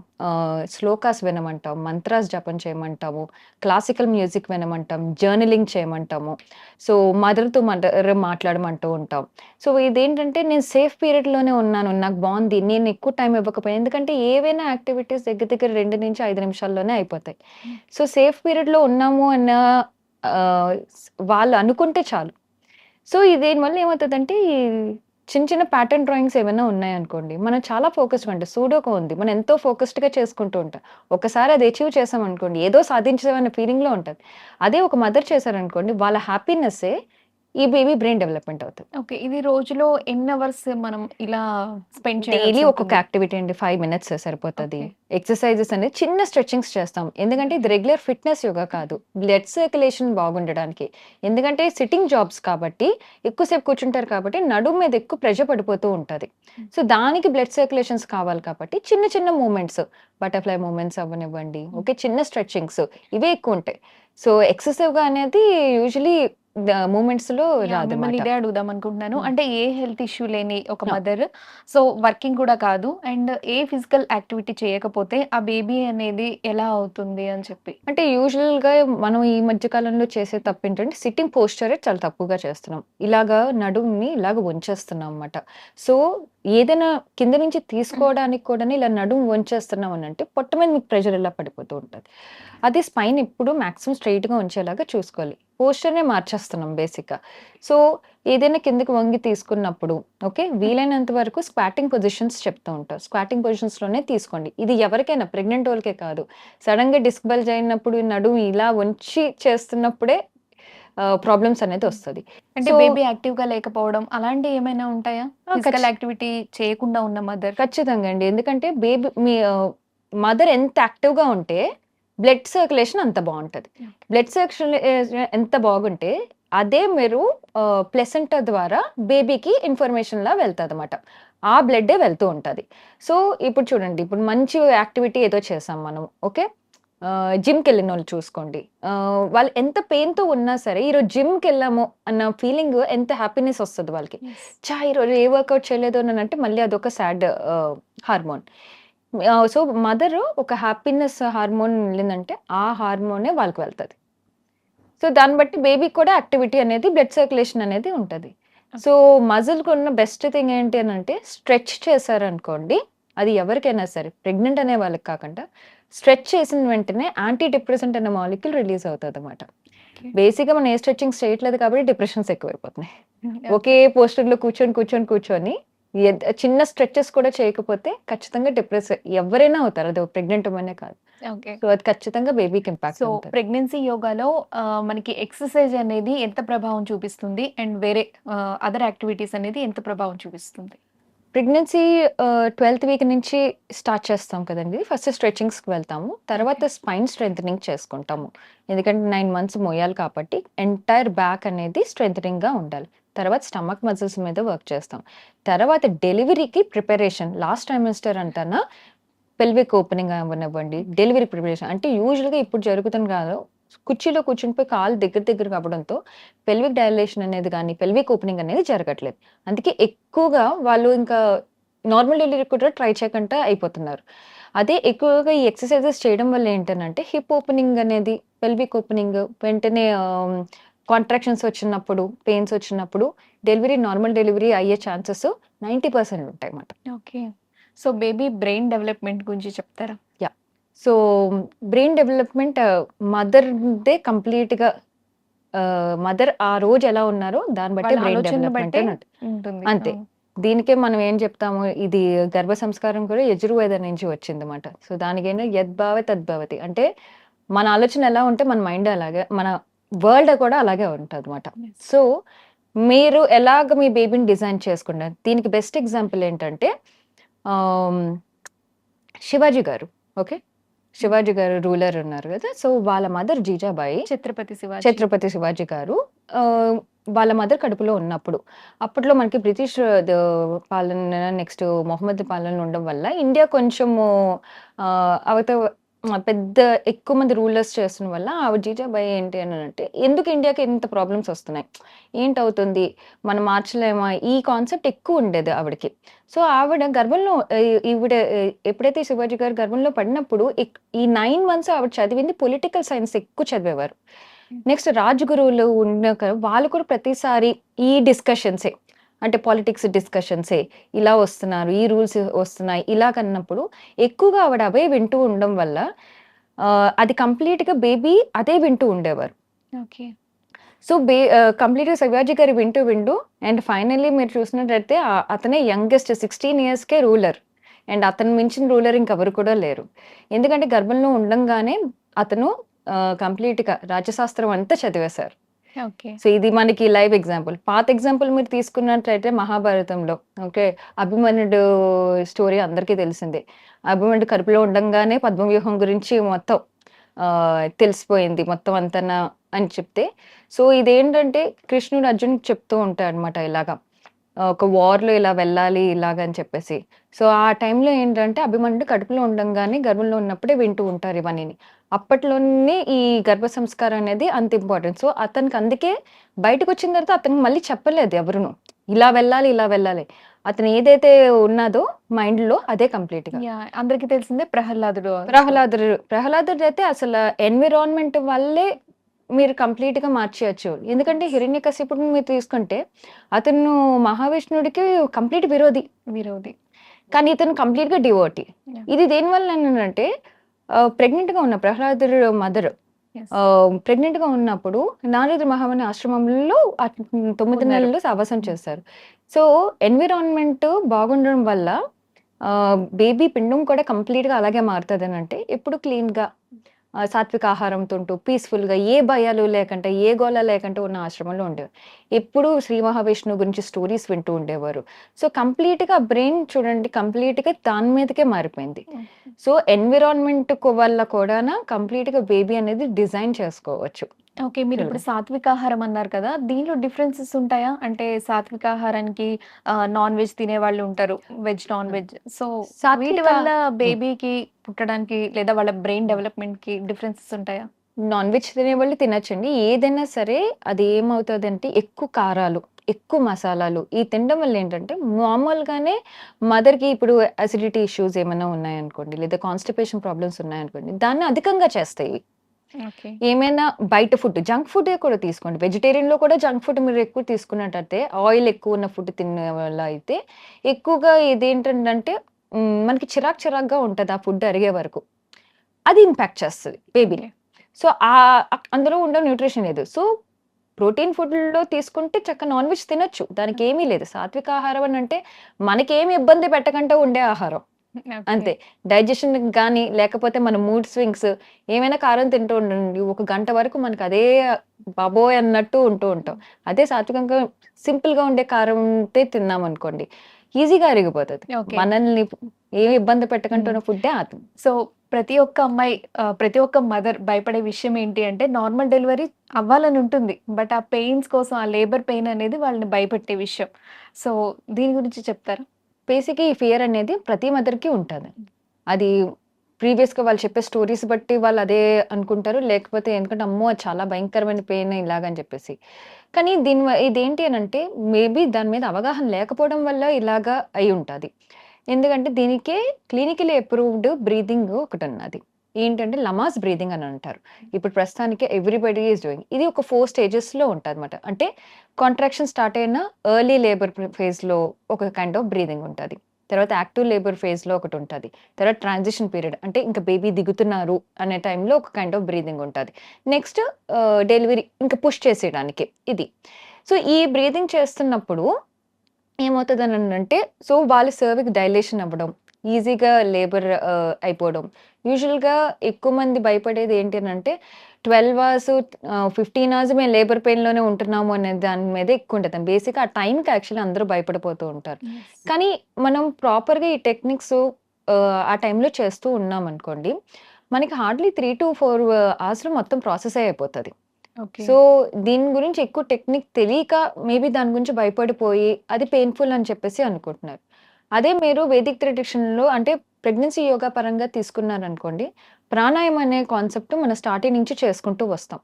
శ్లోకాస్ వినమంటాం, మంత్రాస్ జపం చేయమంటాము, క్లాసికల్ మ్యూజిక్ వినమంటాం, జర్నలింగ్ చేయమంటాము. సో, మదర్‌తో మాట్లాడమంటూ ఉంటాం. సో, ఇదేంటంటే నేను సేఫ్ పీరియడ్‌లోనే ఉన్నాను. నాకు బావుంది. నేను ఎక్కువ టైం ఇవ్వకపోయినా, ఎందుకంటే ఏవైనా యాక్టివిటీస్ దగ్గర దగ్గర 2-5 నిమిషాల్లోనే అయిపోతాయి. సో, సేఫ్ పీరియడ్‌లో ఉన్నాము అన్న వాళ్ళు అనుకుంటే చాలు. సో, దీనివల్ల ఏమవుతదంటే, ఈ చిన్న చిన్న ప్యాటర్న్ డ్రాయింగ్స్ ఏమైనా ఉన్నాయనుకోండి, మనం చాలా ఫోకస్డ్‌గా ఉంటాం. సూడోకో ఉంది. మనం ఎంతో ఫోకస్డ్‌గా చేసుకుంటూ ఉంటాం. ఒకసారి అది అచీవ్ చేసామనుకోండి, ఏదో సాధించామన్న ఫీలింగ్‌లో ఉంటది. అదే ఒక మదర్ చేశారనుకోండి, వాళ్ళ హ్యాపీనెస్సే ఈ బేబీ బ్రెయిన్ డెవలప్‌మెంట్ అవుతది. ఓకే. ఇది రోజులో ఎన్ని అవర్స్ మనం ఇలా స్పెండ్ డైలీ చేయాల్సి ఒక్కొక్క ఉంటుంది? యాక్టివిటీ అండి. 5 మినిట్స్ సరిపోతది. ఓకే. ఎక్సర్‌సైజెస్ అనేది చిన్న స్ట్రెచింగ్స్ చేస్తాం. ఎందుకంటే ఇది ఓకే. రెగ్యులర్ ఫిట్‌నెస్ యోగా కాదు. బ్లడ్ సర్క్యులేషన్ బాగుండడానికి. ఎందుకంటే సిట్టింగ్ జాబ్స్ కాబట్టి, ఎక్కువ సేపు కూర్చుంటారు కాబట్టి నడుము మీద ఎక్కువ ప్రెషర్ పడిపోతూ ఉంటది. సో, దానికి బ్లడ్ సర్క్యులేషన్స్ కావాలి కాబట్టి చిన్న చిన్న మూవ్‌మెంట్స్, బటర్‌ఫ్లై మూవ్‌మెంట్స్ అవ్వనివ్వండి. ఓకే. చిన్న స్ట్రెచింగ్స్ ఇవే ఎక్కువుంటాయి. సో, ఎక్సెసివ్‌గా అనేది యూజువల్లీ మూవ్‌మెంట్స్‌లో యాహ్! మిమ్మల్ని రాదన్నమాట. ఇదే అడుగుదామనుకుంటున్నాను. హ్మ్. అంటే ఏ హెల్త్ ఇష్యూ లేని ఒక ఆ! మదర్, సో, వర్కింగ్ కూడా కాదు అండ్ ఏ ఫిజికల్ యాక్టివిటీ చేయకపోతే ఆ బేబీ అనేది ఎలా అవుతుంది అని చెప్పి. అంటే యూజువల్‌గా మనం ఈ మధ్య కాలంలో చేసే తప్పేంటంటే సిట్టింగ్ పోస్చరే చాలా తప్పుగా చేస్తున్నాం. ఇలాగా నడుముని ఇలాగ వంచేస్తున్నాం అన్నమాట. సో, ఏదైనా కింద నుంచి తీసుకోవడానికి కూడా ఇలా నడుము వంచేస్తున్నాం అని అంటే పొట్ట మీద మీకు ప్రెషర్ ఎలా పడిపోతూ ఉంటుంది. అదే స్పైన్ ఎప్పుడు మాక్సిమం స్ట్రైట్‌గా ఉంచేలాగా చూసుకోవాలి. పోస్చర్‌నే మార్చేస్తున్నాం బేసిక్‌గా. సో, ఏదైనా కిందకి వంగి తీసుకున్నప్పుడు ఓకే. వీలైనంత వరకు స్క్వాటింగ్ పొజిషన్స్ చెప్తూ ఉంటాం. స్క్వాటింగ్ పొజిషన్స్‌లోనే తీసుకోండి. ఇది ఎవరికైనా ప్రెగ్నెంట్ వాళ్ళకే కాదు. సడెన్‌గా డిస్క్ బల్జ్ అయినప్పుడు నడుము ఇలా వంచి చేస్తున్నప్పుడే ప్రాబ్లమ్స్ అనేది వస్తది. అంటే సో బేబీ యాక్టివ్‌గా లేకపోవడం అలాంటివి ఏమైనా ఉంటాయా? ఫిజికల్ యాక్టివిటీ చేయకుండా ఉన్న మదర్? ఖచ్చితంగా అండి. ఎందుకంటే బేబీ మీ మదర్ ఎంత యాక్టివ్‌గా ఉంటే బ్లడ్ సర్క్యులేషన్ అంత బావుంటది. బ్లడ్ సర్క్యులేషన్ ఎంత బాగుంటే అదే మీరు ప్లెసెంటా ద్వారా బేబీకి ఇన్ఫర్మేషన్‌లా వెళ్తదనమాట. ఆ బ్లడ్డే వెళ్తూ ఉంటది. సో, ఇప్పుడు చూడండి ఇప్పుడు మంచి యాక్టివిటీ ఏదో చేసాం మనం. ఓకే. జిమ్‌కెళ్ళినోళ్ళు చూసుకోండి. వాళ్ళు ఎంత పెయిన్‌తో ఉన్నా సరే ఈరోజు జిమ్‌కెళ్ళాము అన్న ఫీలింగ్ ఎంత హ్యాపీనెస్ వస్తది వాళ్ళకి. ఈరోజు ఏ వర్కౌట్ చేయలేదు అనంటే మళ్ళీ అదొక సాడ్ హార్మోన్. సో, మదరు ఒక హ్యాపీనెస్ హార్మోన్ వెళ్ళిందంటే ఆ హార్మోనే వాళ్ళకి వెళ్తది. సో, దాన్ని బట్టి బేబీకి కూడా యాక్టివిటీ అనేది బ్లడ్ సర్క్యులేషన్ అనేది ఉంటది. సో, మజిల్‌కున్న బెస్ట్ థింగ్ ఏంటి అనంటే స్ట్రెచ్ చేశారనుకోండి, అది ఎవరికైనా సరే ప్రెగ్నెంట్ అనే వాళ్ళకి కాకుండా స్ట్రెచ్ చేసిన వెంటనే యాంటీ డిప్రెసెంట్ అనే మాలిక్యూల్ రిలీజ్ అవుతదనమాట. బేసిక్‌గా మనం ఏ స్ట్రెచింగ్స్ చేయట్లేదు కాబట్టి డిప్రెషన్స్ ఎక్కువైపోతున్నాయి. ఒకే పోస్చర్‌లో కూర్చొని చిన్న స్ట్రెచెస్ కూడా చేయకపోతే ఖచ్చితంగా డిప్రెస్ ఎవరైనా అవుతారు. అది ప్రెగ్నెంట్ ఉమెనే కాదు. ఓకే. సో, అది ఖచ్చితంగా బేబీకి ఇంపాక్ట్ సో, ఉంటది. ప్రెగ్నెన్సీ యోగాలో మనకి ఎక్సర్‌సైజ్ అనేది ఎంత ప్రభావం చూపిస్తుంది? అండ్ వేరే అదర్ యాక్టివిటీస్ అనేది ఎంత ప్రభావం చూపిస్తుంది? ప్రెగ్నెన్సీ 12థ్ వీక్ నుంచి స్టార్ట్ చేస్తాం కదండీ. ఫస్ట్ స్ట్రెచింగ్స్‌కి వెళ్తాము. తర్వాత స్పైన్ స్ట్రెంథెనింగ్ చేసుకుంటాము. ఎందుకంటే 9 మంత్స్ మోయాలి కాబట్టి ఎంటైర్ బ్యాక్ అనేది స్ట్రెంథెనింగ్‌గా ఉండాలి. తర్వాత స్టమక్ మజిల్స్ మీద వర్క్ చేస్తాం. తర్వాత డెలివరీకి ప్రిపరేషన్ లాస్ట్ ట్రైమెస్టర్ అంటానా పెల్విక్ ఓపెనింగ్ అవ్వనివ్వండి, డెలివరీ ప్రిపరేషన్ అంటే యూజువల్‌గా ఇప్పుడు జరుగుతుంది కాదు. కుర్చీలో కూర్చునిపోయి కాళ్ళు దగ్గర కావడంతో పెల్విక్ డైలేషన్ అనేది గాని, పెల్విక్ ఓపెనింగ్ అనేది జరగట్లేదు. అందుకే ఎక్కువగా వాళ్ళు ఇంకా నార్మల్ డెలివరీ కూడా ట్రై చేయకుండా అయిపోతున్నారు. అదే ఎక్కువగా ఈ ఎక్సర్‌సైజెస్ చేయడం వల్ల ఏంటనంటే హిప్ ఓపెనింగ్ అనేది, పెల్విక్ ఓపెనింగ్ వెంటనే కాంట్రాక్షన్స్ వచ్చినప్పుడు, పెయిన్స్ వచ్చినప్పుడు నార్మల్ డెలివరీ అయ్యే ఛాన్సెస్ 90% ఉంటాయన్నమాట. Okay. So, baby brain development గురించి చెప్తారా? యాహ్! సో, బ్రెయిన్ డెవలప్‌మెంట్ మదర్‌దే కంప్లీట్‌గా మదర్ ఆ రోజు ఎలా ఉన్నారో దాన్ని బట్టే వాళ్ళ బ్రెయిన్ ఆలోచనను డెవలప్‌మెంట్ బట్టే అని ఉంటుంది. అంతే. దీనికే మనం ఏం చెప్తాము, ఇది గర్భ సంస్కారం కూడా యజుర్వేద నుంచి వచ్చిందన్నమాట. సో, దానికేంటో యద్భావ తద్భవతి. అంటే మన ఆలోచన ఎలా ఉంటే మన మైండ్ అలాగే, మన వరల్డ్ కూడా అలాగే ఉంటదన్నమాట. Yes. సో, మీరు ఎలాగ మీ బేబీని డిజైన్ చేసుకున్నారు? దీనికి బెస్ట్ ఎగ్జాంపుల్ ఏంటంటే ఆహ్, శివాజీ గారు. ఓకే. శివాజీ గారు రూలర్ ఉన్నారు కదా! సో, వాళ్ళ మదర్ జీజాబాయి ఛత్రపతి శివాజీ గారు వాళ్ళ మదర్ కడుపులో ఉన్నప్పుడు, అప్పట్లో మనకి బ్రిటిష్ పాలన నెక్స్ట్ మొహమ్మద్ పాలన ఉండడం వల్ల ఇండియా కొంచెము అవత పెద్ద ఎక్కువ మంది రూలర్స్ చేస్తున్న వల్ల ఆవిడ జీజాబాయి ఏంటి అనంటే, ఎందుకు ఇండియాకి ఇంత ప్రాబ్లమ్స్ వస్తున్నాయి? ఏంటవుతుంది? మనం మార్చలేమా? ఈ కాన్సెప్ట్ ఎక్కువ ఉండేది ఆవిడకి. సో, ఆవిడ గర్భంలో ఈవిడ ఎప్పుడైతే శివాజీ గారు గర్భంలో పడినప్పుడు ఈ 9 మంత్స్ ఆవిడ చదివింది పొలిటికల్ సైన్స్ ఎక్కువ చదివేవారు. నెక్స్ట్ రాజగురువులు ఉన్నాక వాళ్ళు కూడా ప్రతిసారి ఈ డిస్కషన్సే. అంటే పాలిటిక్స్ డిస్కషన్సే. ఇలా వస్తున్నారు, ఈ రూల్స్ వస్తున్నాయి ఇలాగన్నప్పుడు ఎక్కువగా ఆవిడ అవే వింటూ ఉండడం వల్ల అది కంప్లీట్‌గా బేబీ అదే వింటూ ఉండేవారు. ఓకే. సో, కంప్లీట్‌గా శివాజీ గారు వింటూ అండ్ ఫైనల్లీ మీరు చూసినట్టయితే అతనే యంగెస్ట్ 16 ఇయర్స్‌కే రూలర్. అండ్ అతను మించిన రూలర్ ఇంకెవరు కూడా లేరు. ఎందుకంటే గర్భంలో ఉండంగానే అతను కంప్లీట్‌గా రాజ్యశాస్త్రం అంతా చదివేశారు. ఓకే. సో, ఇది మనకి లైవ్ ఎగ్జాంపుల్. పాత ఎగ్జాంపుల్ మీరు తీసుకున్నట్లయితే మహాభారతంలో ఓకే. అభిమన్యుడు స్టోరీ అందరికీ తెలిసిందే. అభిమన్యుడు కడుపులో ఉండంగానే పద్మవ్యూహం గురించి మొత్తం తెలిసిపోయింది మొత్తం అంతనా అని చెప్తే, సో, ఇదేంటంటే కృష్ణుడు అర్జున్‌కి చెప్తూ ఉంటాడనమాట ఇలాగా. ఒక వార్‌లో ఇలా వెళ్ళాలి ఇలాగ అని చెప్పేసి. సో, ఆ టైంలో ఏంటంటే అభిమన్యుడు కడుపులో ఉండంగానే గర్భంలో ఉన్నప్పుడే వింటూ ఉంటారు ఇవన్నీని. అప్పట్లోనే ఈ గర్భ సంస్కారం అనేది అంత ఇంపార్టెంట్. సో, అతనికి అందుకే బయటకొచ్చిన తర్వాత అతనికి మళ్ళీ చెప్పలేదు ఎవరును. ఇలా వెళ్ళాలి. అతను ఏదైతే ఉన్నాదో మైండ్‌లో అదే కంప్లీట్‌గా. యాహ్! అందరికీ తెలిసిందే ప్రహ్లాదుడు. ప్రహ్లాదుడైతే అసల ఎన్విరాన్మెంట్ వల్లే మీరు కంప్లీట్‌గా మార్చేయొచ్చు. ఎందుకంటే హిరణ్యకశిపుడిని మీరు తీసుకుంటే అతను మహావిష్ణుడికి కంప్లీట్ విరోధి. విరోధి. కానీ ఇతను కంప్లీట్‌గా డివోటీ. యాహ్! ఇది దేనివల్లనంటే ప్రెగ్నెంట్‌గా ఉన్న ప్రహ్లాదుడు మదర్ యెస్. ప్రెగ్నెంట్‌గా ఉన్నప్పుడు నారద మహాముని ఆశ్రమంలో 9 ఉన్నారు. నెలలు సహవాసం చేశారు. సో, ఎన్విరాన్మెంట్ బాగుండడం వల్ల బేబీ పిండం కూడా కంప్లీట్‌గా అలాగే మారుతదనంటే ఎప్పుడు క్లీన్‌గా సాత్విక ఆహారంతో ఉంటూ పీస్‌ఫుల్‌గా ఏ భయాలు లేకుండా, ఏ గోల లేకుండా ఉన్న ఆశ్రమంలో ఉండేవారు. ఎప్పుడూ శ్రీ మహావిష్ణువు గురించి స్టోరీస్ వింటూ ఉండేవారు. సో, కంప్లీట్‌గా బ్రెయిన్ చూడండి కంప్లీట్‌గా దాని మీదకే మారిపోయింది. ఓకే. సో, ఎన్విరాన్మెంట్ వల్ల కూడాన కంప్లీట్‌గా బేబీ అనేది డిజైన్ చేసుకోవచ్చు. ఓకే. మీరిప్పుడు సాత్వికాహారం అన్నారు కదా! దీనిలో డిఫరెన్సెస్ ఉంటాయా? అంటే సాత్వికాహారానికి నాన్ వెజ్ తినేవాళ్ళు ఉంటారు. Veg, non veg. సో, వీటి సాత్విక వల్ల బేబీకి పుట్టడానికి లేదా వాళ్ళ బ్రెయిన్ డెవలప్‌మెంట్‌కి డిఫరెన్సెస్ ఉంటాయా? నాన్ వెజ్ తినేవాళ్ళు తినొచ్చండి. ఏదైనా సరే అది ఏమవుతదంటే ఎక్కువ కారాలు, ఎక్కువ మసాలాలు ఈ తినడం వల్ల ఏంటంటే మామూలుగానే మదర్‌కి ఇప్పుడు అసిడిటీ ఇష్యూస్ ఏమైనా ఉన్నాయనుకోండి, లేదా కాన్‌స్టిపేషన్ ప్రాబ్లమ్స్ ఉన్నాయనుకోండి, దాన్ని అధికంగా చేస్తాయి. ఓకే. ఏమైనా బయట ఫుడ్, జంక్ ఫుడ్డే కూడా తీసుకోండి. వెజిటేరియన్‌లో కూడా జంక్ ఫుడ్ మీరు ఎక్కువ తీసుకున్నట్టయితే, ఆయిల్ ఎక్కువ ఉన్న ఫుడ్ తినే వల్ల అయితే ఎక్కువగా ఇదేంటంటే మనకి చిరాకుగా ఉంటది ఆ ఫుడ్ అరిగే వరకు. అది ఇంపాక్ట్ చేస్తది బేబీని. ఓకే. సో, అందులో ఉండే న్యూట్రిషన్ లేదు. సో, ప్రోటీన్ ఫుడ్‌లో తీసుకుంటే చక్కగా నాన్ వెజ్ తినొచ్చు. దానికేమీ లేదు. సాత్విక ఆహారం అనంటే మనకేమి ఇబ్బంది పెట్టకుండా ఉండే ఆహారం. ఓకే. అంతే. డైజెషన్‌కి గాని, లేకపోతే మన మూడ్ స్వింగ్స్ ఏమైనా కారం తింటూ ఉండండి. ఒక గంట వరకు మనకు అదే బాబోయ్! అన్నట్టు ఉంటూ ఉంటాం. అదే సాత్వికంగా సింపుల్‌గా ఉండే కారం ఉంటే తిన్నామనుకోండి, ఈజీగా అరిగిపోతది. ఓకే. మనల్ని ఏమి ఇబ్బంది పెట్టకుండా హ్మ్. ఉన్న ఫుడ్డే అది. సో, ప్రతి ఒక్క అమ్మాయి ప్రతి ఒక్క మదర్ భయపడే విషయం ఏంటి అంటే నార్మల్ డెలివరీ అవ్వాలని ఉంటుంది. బట్ ఆ పెయిన్స్ కోసం ఆ లేబర్ పెయిన్ అనేది వాళ్ళని భయపెట్టే విషయం. సో, దీని గురించి చెప్తారా? బేసిక్‌గా ఈ ఫియర్ అనేది ప్రతి మదర్‌కి ఉంటది. అది ప్రీవియస్‌గా వాళ్ళు చెప్పే స్టోరీస్ బట్టి వాళ్ళు అదే అనుకుంటారు. లేకపోతే ఎందుకంటే అమ్మో! అది చాలా భయంకరమైన పెయిన్ ఇలాగని చెప్పేసి. కానీ ఇదేంటి అనంటే మేబీ దాని మీద అవగాహన లేకపోవడం వల్ల ఇలాగా అయ్యుంటది. ఎందుకంటే దీనికే క్లినికల్లీ అప్రూవ్డ్ బ్రీతింగ్ ఒకటున్నది. ఏంటంటే లమాస్ బ్రీతింగ్ అని అంటారు. ఇప్పుడు ప్రస్తుతానికి ఎవ్రీబడీ ఈస్ డూయింగ్. ఇది ఒక 4 స్టేజెస్‌లో ఉంటదన్నమాట. అంటే కాంట్రాక్షన్ స్టార్ట్ అయిన ఎర్లీ లేబర్ ఫేజ్‌లో ఒక కైండ్ ఆఫ్ బ్రీతింగ్ ఉంటది. తర్వాత యాక్టివ్ లేబర్ ఫేజ్‌లో ఒకటుంటది. తర్వాత ట్రాన్సిషన్ పీరియడ్ అంటే ఇంకా బేబీ దిగుతున్నారు అనే టైంలో ఒక కైండ్ ఆఫ్ బ్రీతింగ్ ఉంటది. నెక్స్ట్ డెలివరీ ఇంకా పుష్ చేసేయడానికి ఇది. సో, ఈ బ్రీతింగ్ చేస్తున్నప్పుడు ఏమవుతదనంటే సో, వాళ్ళ సర్విక్స్ డైలేషన్ అవ్వడం, ఈజీగా లేబర్ అయిపోవడం. యూజువల్‌గా ఎక్కువ మంది భయపడేది ఏంటి అనంటే 12 అవర్స్ 15 అవర్స్ మేము లేబర్ పెయిన్‌లోనే ఉంటున్నాము అనే దాని మీదే ఎక్కువుంటది. బేసిక్‌గా ఆ టైంకి యాక్చువల్లీ అందరూ భయపడిపోతూ ఉంటారు. యెస్. కానీ మనం ప్రాపర్‌గా ఈ టెక్నిక్స్ ఆ టైంలో చేస్తూ ఉన్నామనుకోండి, మనకి హార్డ్‌లీ 3-4 అవర్స్‌లో మొత్తం ప్రాసెస్ అయిపోతది. ఓకే. సో, దీని గురించి ఎక్కువ టెక్నిక్ తెలియక మేబీ దాని గురించి భయపడిపోయి అది పెయిన్‌ఫుల్ అని చెప్పేసి అనుకుంటున్నారు. అదే మీరు వేదిక్ ట్రెడిషన్‌లో అంటే ప్రెగ్నెన్సీ యోగా పరంగా తీసుకున్నారనుకోండి, ప్రాణాయామం అనే కాన్సెప్ట్ మనం స్టార్టింగ్ నుంచి చేసుకుంటూ వస్తాం.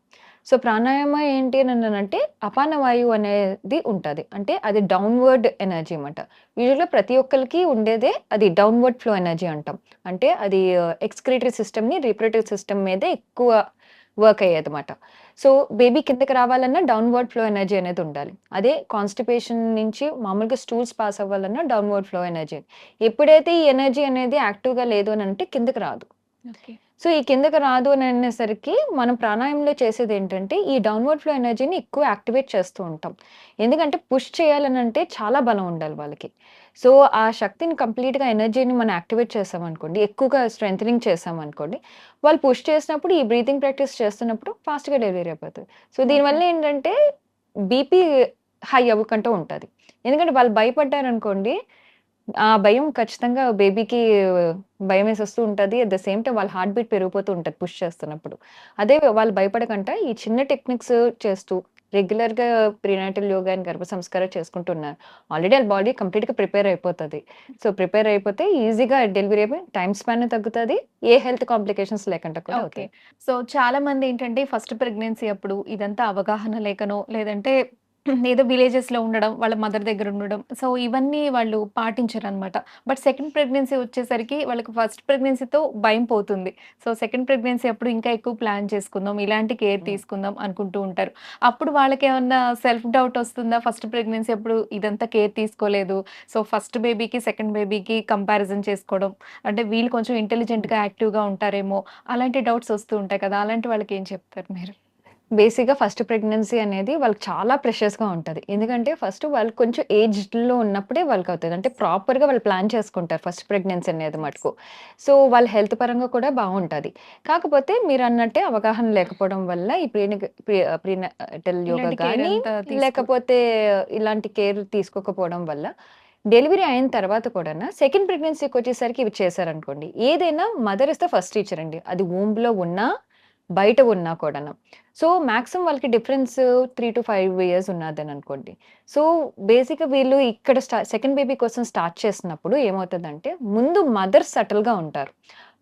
సో, ప్రాణాయామ ఏంటి అననంటే అపాన వాయువు అనేది ఉంటది. అంటే అది డౌన్‌వర్డ్ ఎనర్జీ మాట. యూజువల్‌గా ప్రతి ఒక్కళ్ళకి ఉండేదే అది డౌన్‌వర్డ్ ఫ్లో ఎనర్జీ అంటాం. అంటే అది ఎక్స్‌క్రీటరీ సిస్టమ్‌ని రిప్రొడక్టివ్ సిస్టమ్ మీదే ఎక్కువ వర్క్ అయ్యేదన్నమాట. సో, బేబీ కిందకి రావాలన్నా డౌన్‌వర్డ్ ఫ్లో ఎనర్జీ అనేది ఉండాలి. అదే కాన్‌స్టిపేషన్ నుంచి మామూలుగా స్టూల్స్ పాస్ అవ్వాలన్నా డౌన్‌వర్డ్ ఫ్లో ఎనర్జీ. ఎప్పుడైతే ఈ ఎనర్జీ అనేది యాక్టివ్‌గా లేదు అనంటే కిందకి రాదు. ఓకే. సో, ఈ కిందకి రాదు అని అనేసరికి మనం ప్రాణాయామంలో చేసేదేంటంటే ఈ డౌన్‌వర్డ్ ఫ్లో ఎనర్జీని ఎక్కువ యాక్టివేట్ చేస్తూ ఉంటాం. ఎందుకంటే పుష్ చేయాలనంటే చాలా బలం ఉండాలి వాళ్ళకి. సో, ఆ శక్తిని కంప్లీట్‌గా ఎనర్జీని మనం యాక్టివేట్ చేసామనుకోండి, ఎక్కువగా స్ట్రెంథెనింగ్ చేసామనుకోండి, వాళ్ళు పుష్ చేసినప్పుడు ఈ బ్రీతింగ్ ప్రాక్టీస్ చేస్తున్నప్పుడు ఫాస్ట్‌గా డెలివరీ అయిపోతది. సో, దీనివల్ల ఓకే. ఏంటంటే బీపీ హై అవ్వకుండా ఉంటది. ఎందుకంటే వాళ్ళు భయపడ్డారనుకోండి, ఆ భయం ఖచ్చితంగా బేబీకి భయమేసొస్తూ ఉంటది. అట్ ద సేమ్ టైమ్ వాళ్ళ హార్ట్ బీట్ పెరిగిపోతూ ఉంటది పుష్ చేస్తున్నప్పుడు. అదే వాళ్ళు భయపడకంట ఈ చిన్న టెక్నిక్స్ చేస్తూ రెగ్యులర్‌గా ప్రీనాటల్ యోగా అండ్ గర్భ సంస్కారం చేసుకుంటున్నారు. ఆల్రెడీ ఆళ్ళ బాడీ కంప్లీట్‌గా ప్రిపేర్ అయిపోతది. సో, ప్రిపేర్ అయిపోతే ఈజీగా డెలివరీ అయిపోయి టైమ్ స్పాన్ తగ్గుతది. ఏ హెల్త్ కాంప్లికేషన్స్ లేకుండా కూడా ఓకే. అవుతాయి. సో, చాలామంది ఏంటంటే ఫస్ట్ ప్రెగ్నెన్సీ అప్పుడు ఇదంతా అవగాహన లేకనో, లేదంటే ఏదో విలేజెస్‌లో ఉండడం, వాళ్ళ మదర్ దగ్గర ఉండడం. సో, ఇవన్నీ వాళ్ళు పాటించరనమాట. బట్ సెకండ్ ప్రెగ్నెన్సీ వచ్చేసరికి వాళ్ళకి ఫస్ట్ ప్రెగ్నెన్సీతో భయం పోతుంది. సో, సెకండ్ ప్రెగ్నెన్సీ అప్పుడు ఇంకా ఎక్కువ ప్లాన్ చేసుకుందాం, ఇలాంటి కేర్ తీసుకుందాం అనుకుంటూ ఉంటారు. అప్పుడు వాళ్ళకేమన్నా సెల్ఫ్ డౌట్ వస్తుందా? ఫస్ట్ ప్రెగ్నెన్సీ అప్పుడు ఇదంతా కేర్ తీసుకోలేదు. సో, ఫస్ట్ బేబీకి, సెకండ్ బేబీకి కంపారిజన్ చేసుకోవడం. అంటే వీళ్ళు కొంచెం ఇంటెలిజెంట్‌గా, యాక్టివ్‌గా ఉంటారేమో అలాంటి డౌట్స్ వస్తూ ఉంటాయి కదా! అలాంటి వాళ్ళకి ఏం చెప్తారు మీరు? బేసిక్‌గా ఫస్ట్ ప్రెగ్నెన్సీ అనేది వాళ్ళకి చాలా ప్రెషియస్‌గా ఉంటది. ఎందుకంటే ఫస్ట్ వాళ్ళు కొంచెం ఏజ్డ్‌లో ఉన్నప్పుడే వాళ్ళకవుతది. అంటే ప్రాపర్‌గా వాళ్ళు ప్లాన్ చేసుకుంటారు ఫస్ట్ ప్రెగ్నెన్సీ అనేది మటుకు. సో, వాళ్ళ హెల్త్ పరంగా కూడా బావుంటది. కాకపోతే మీరన్నట్టే అవగాహన లేకపోవడం వల్ల ఈ ప్రీనాటల్ యోగా ఇలాంటి కేర్ గానీ, అంతా లేకపోతే ఇలాంటి కేర్ తీసుకోకపోవడం వల్ల డెలివరీ అయిన తర్వాత కూడానా సెకండ్ ప్రెగ్నెన్సీకొచ్చేసరికి ఇవి చేశారనుకోండి. ఏదైనా mother is the first teacher అండి. అది వూమ్‌లో ఉన్నా, బయట ఉన్నా కూడాను. సో, మాక్సిమం వాళ్ళకి డిఫరెన్స్ 3-5 ఇయర్స్ ఉన్నాదననుకోండి. సో, బేసిక్‌గా వీళ్ళు ఇక్కడ సెకండ్ బేబీ కోసం స్టార్ట్ చేసినప్పుడు ఏమవుతదంటే, ముందు మదర్ సటిల్‌గా ఉంటారు.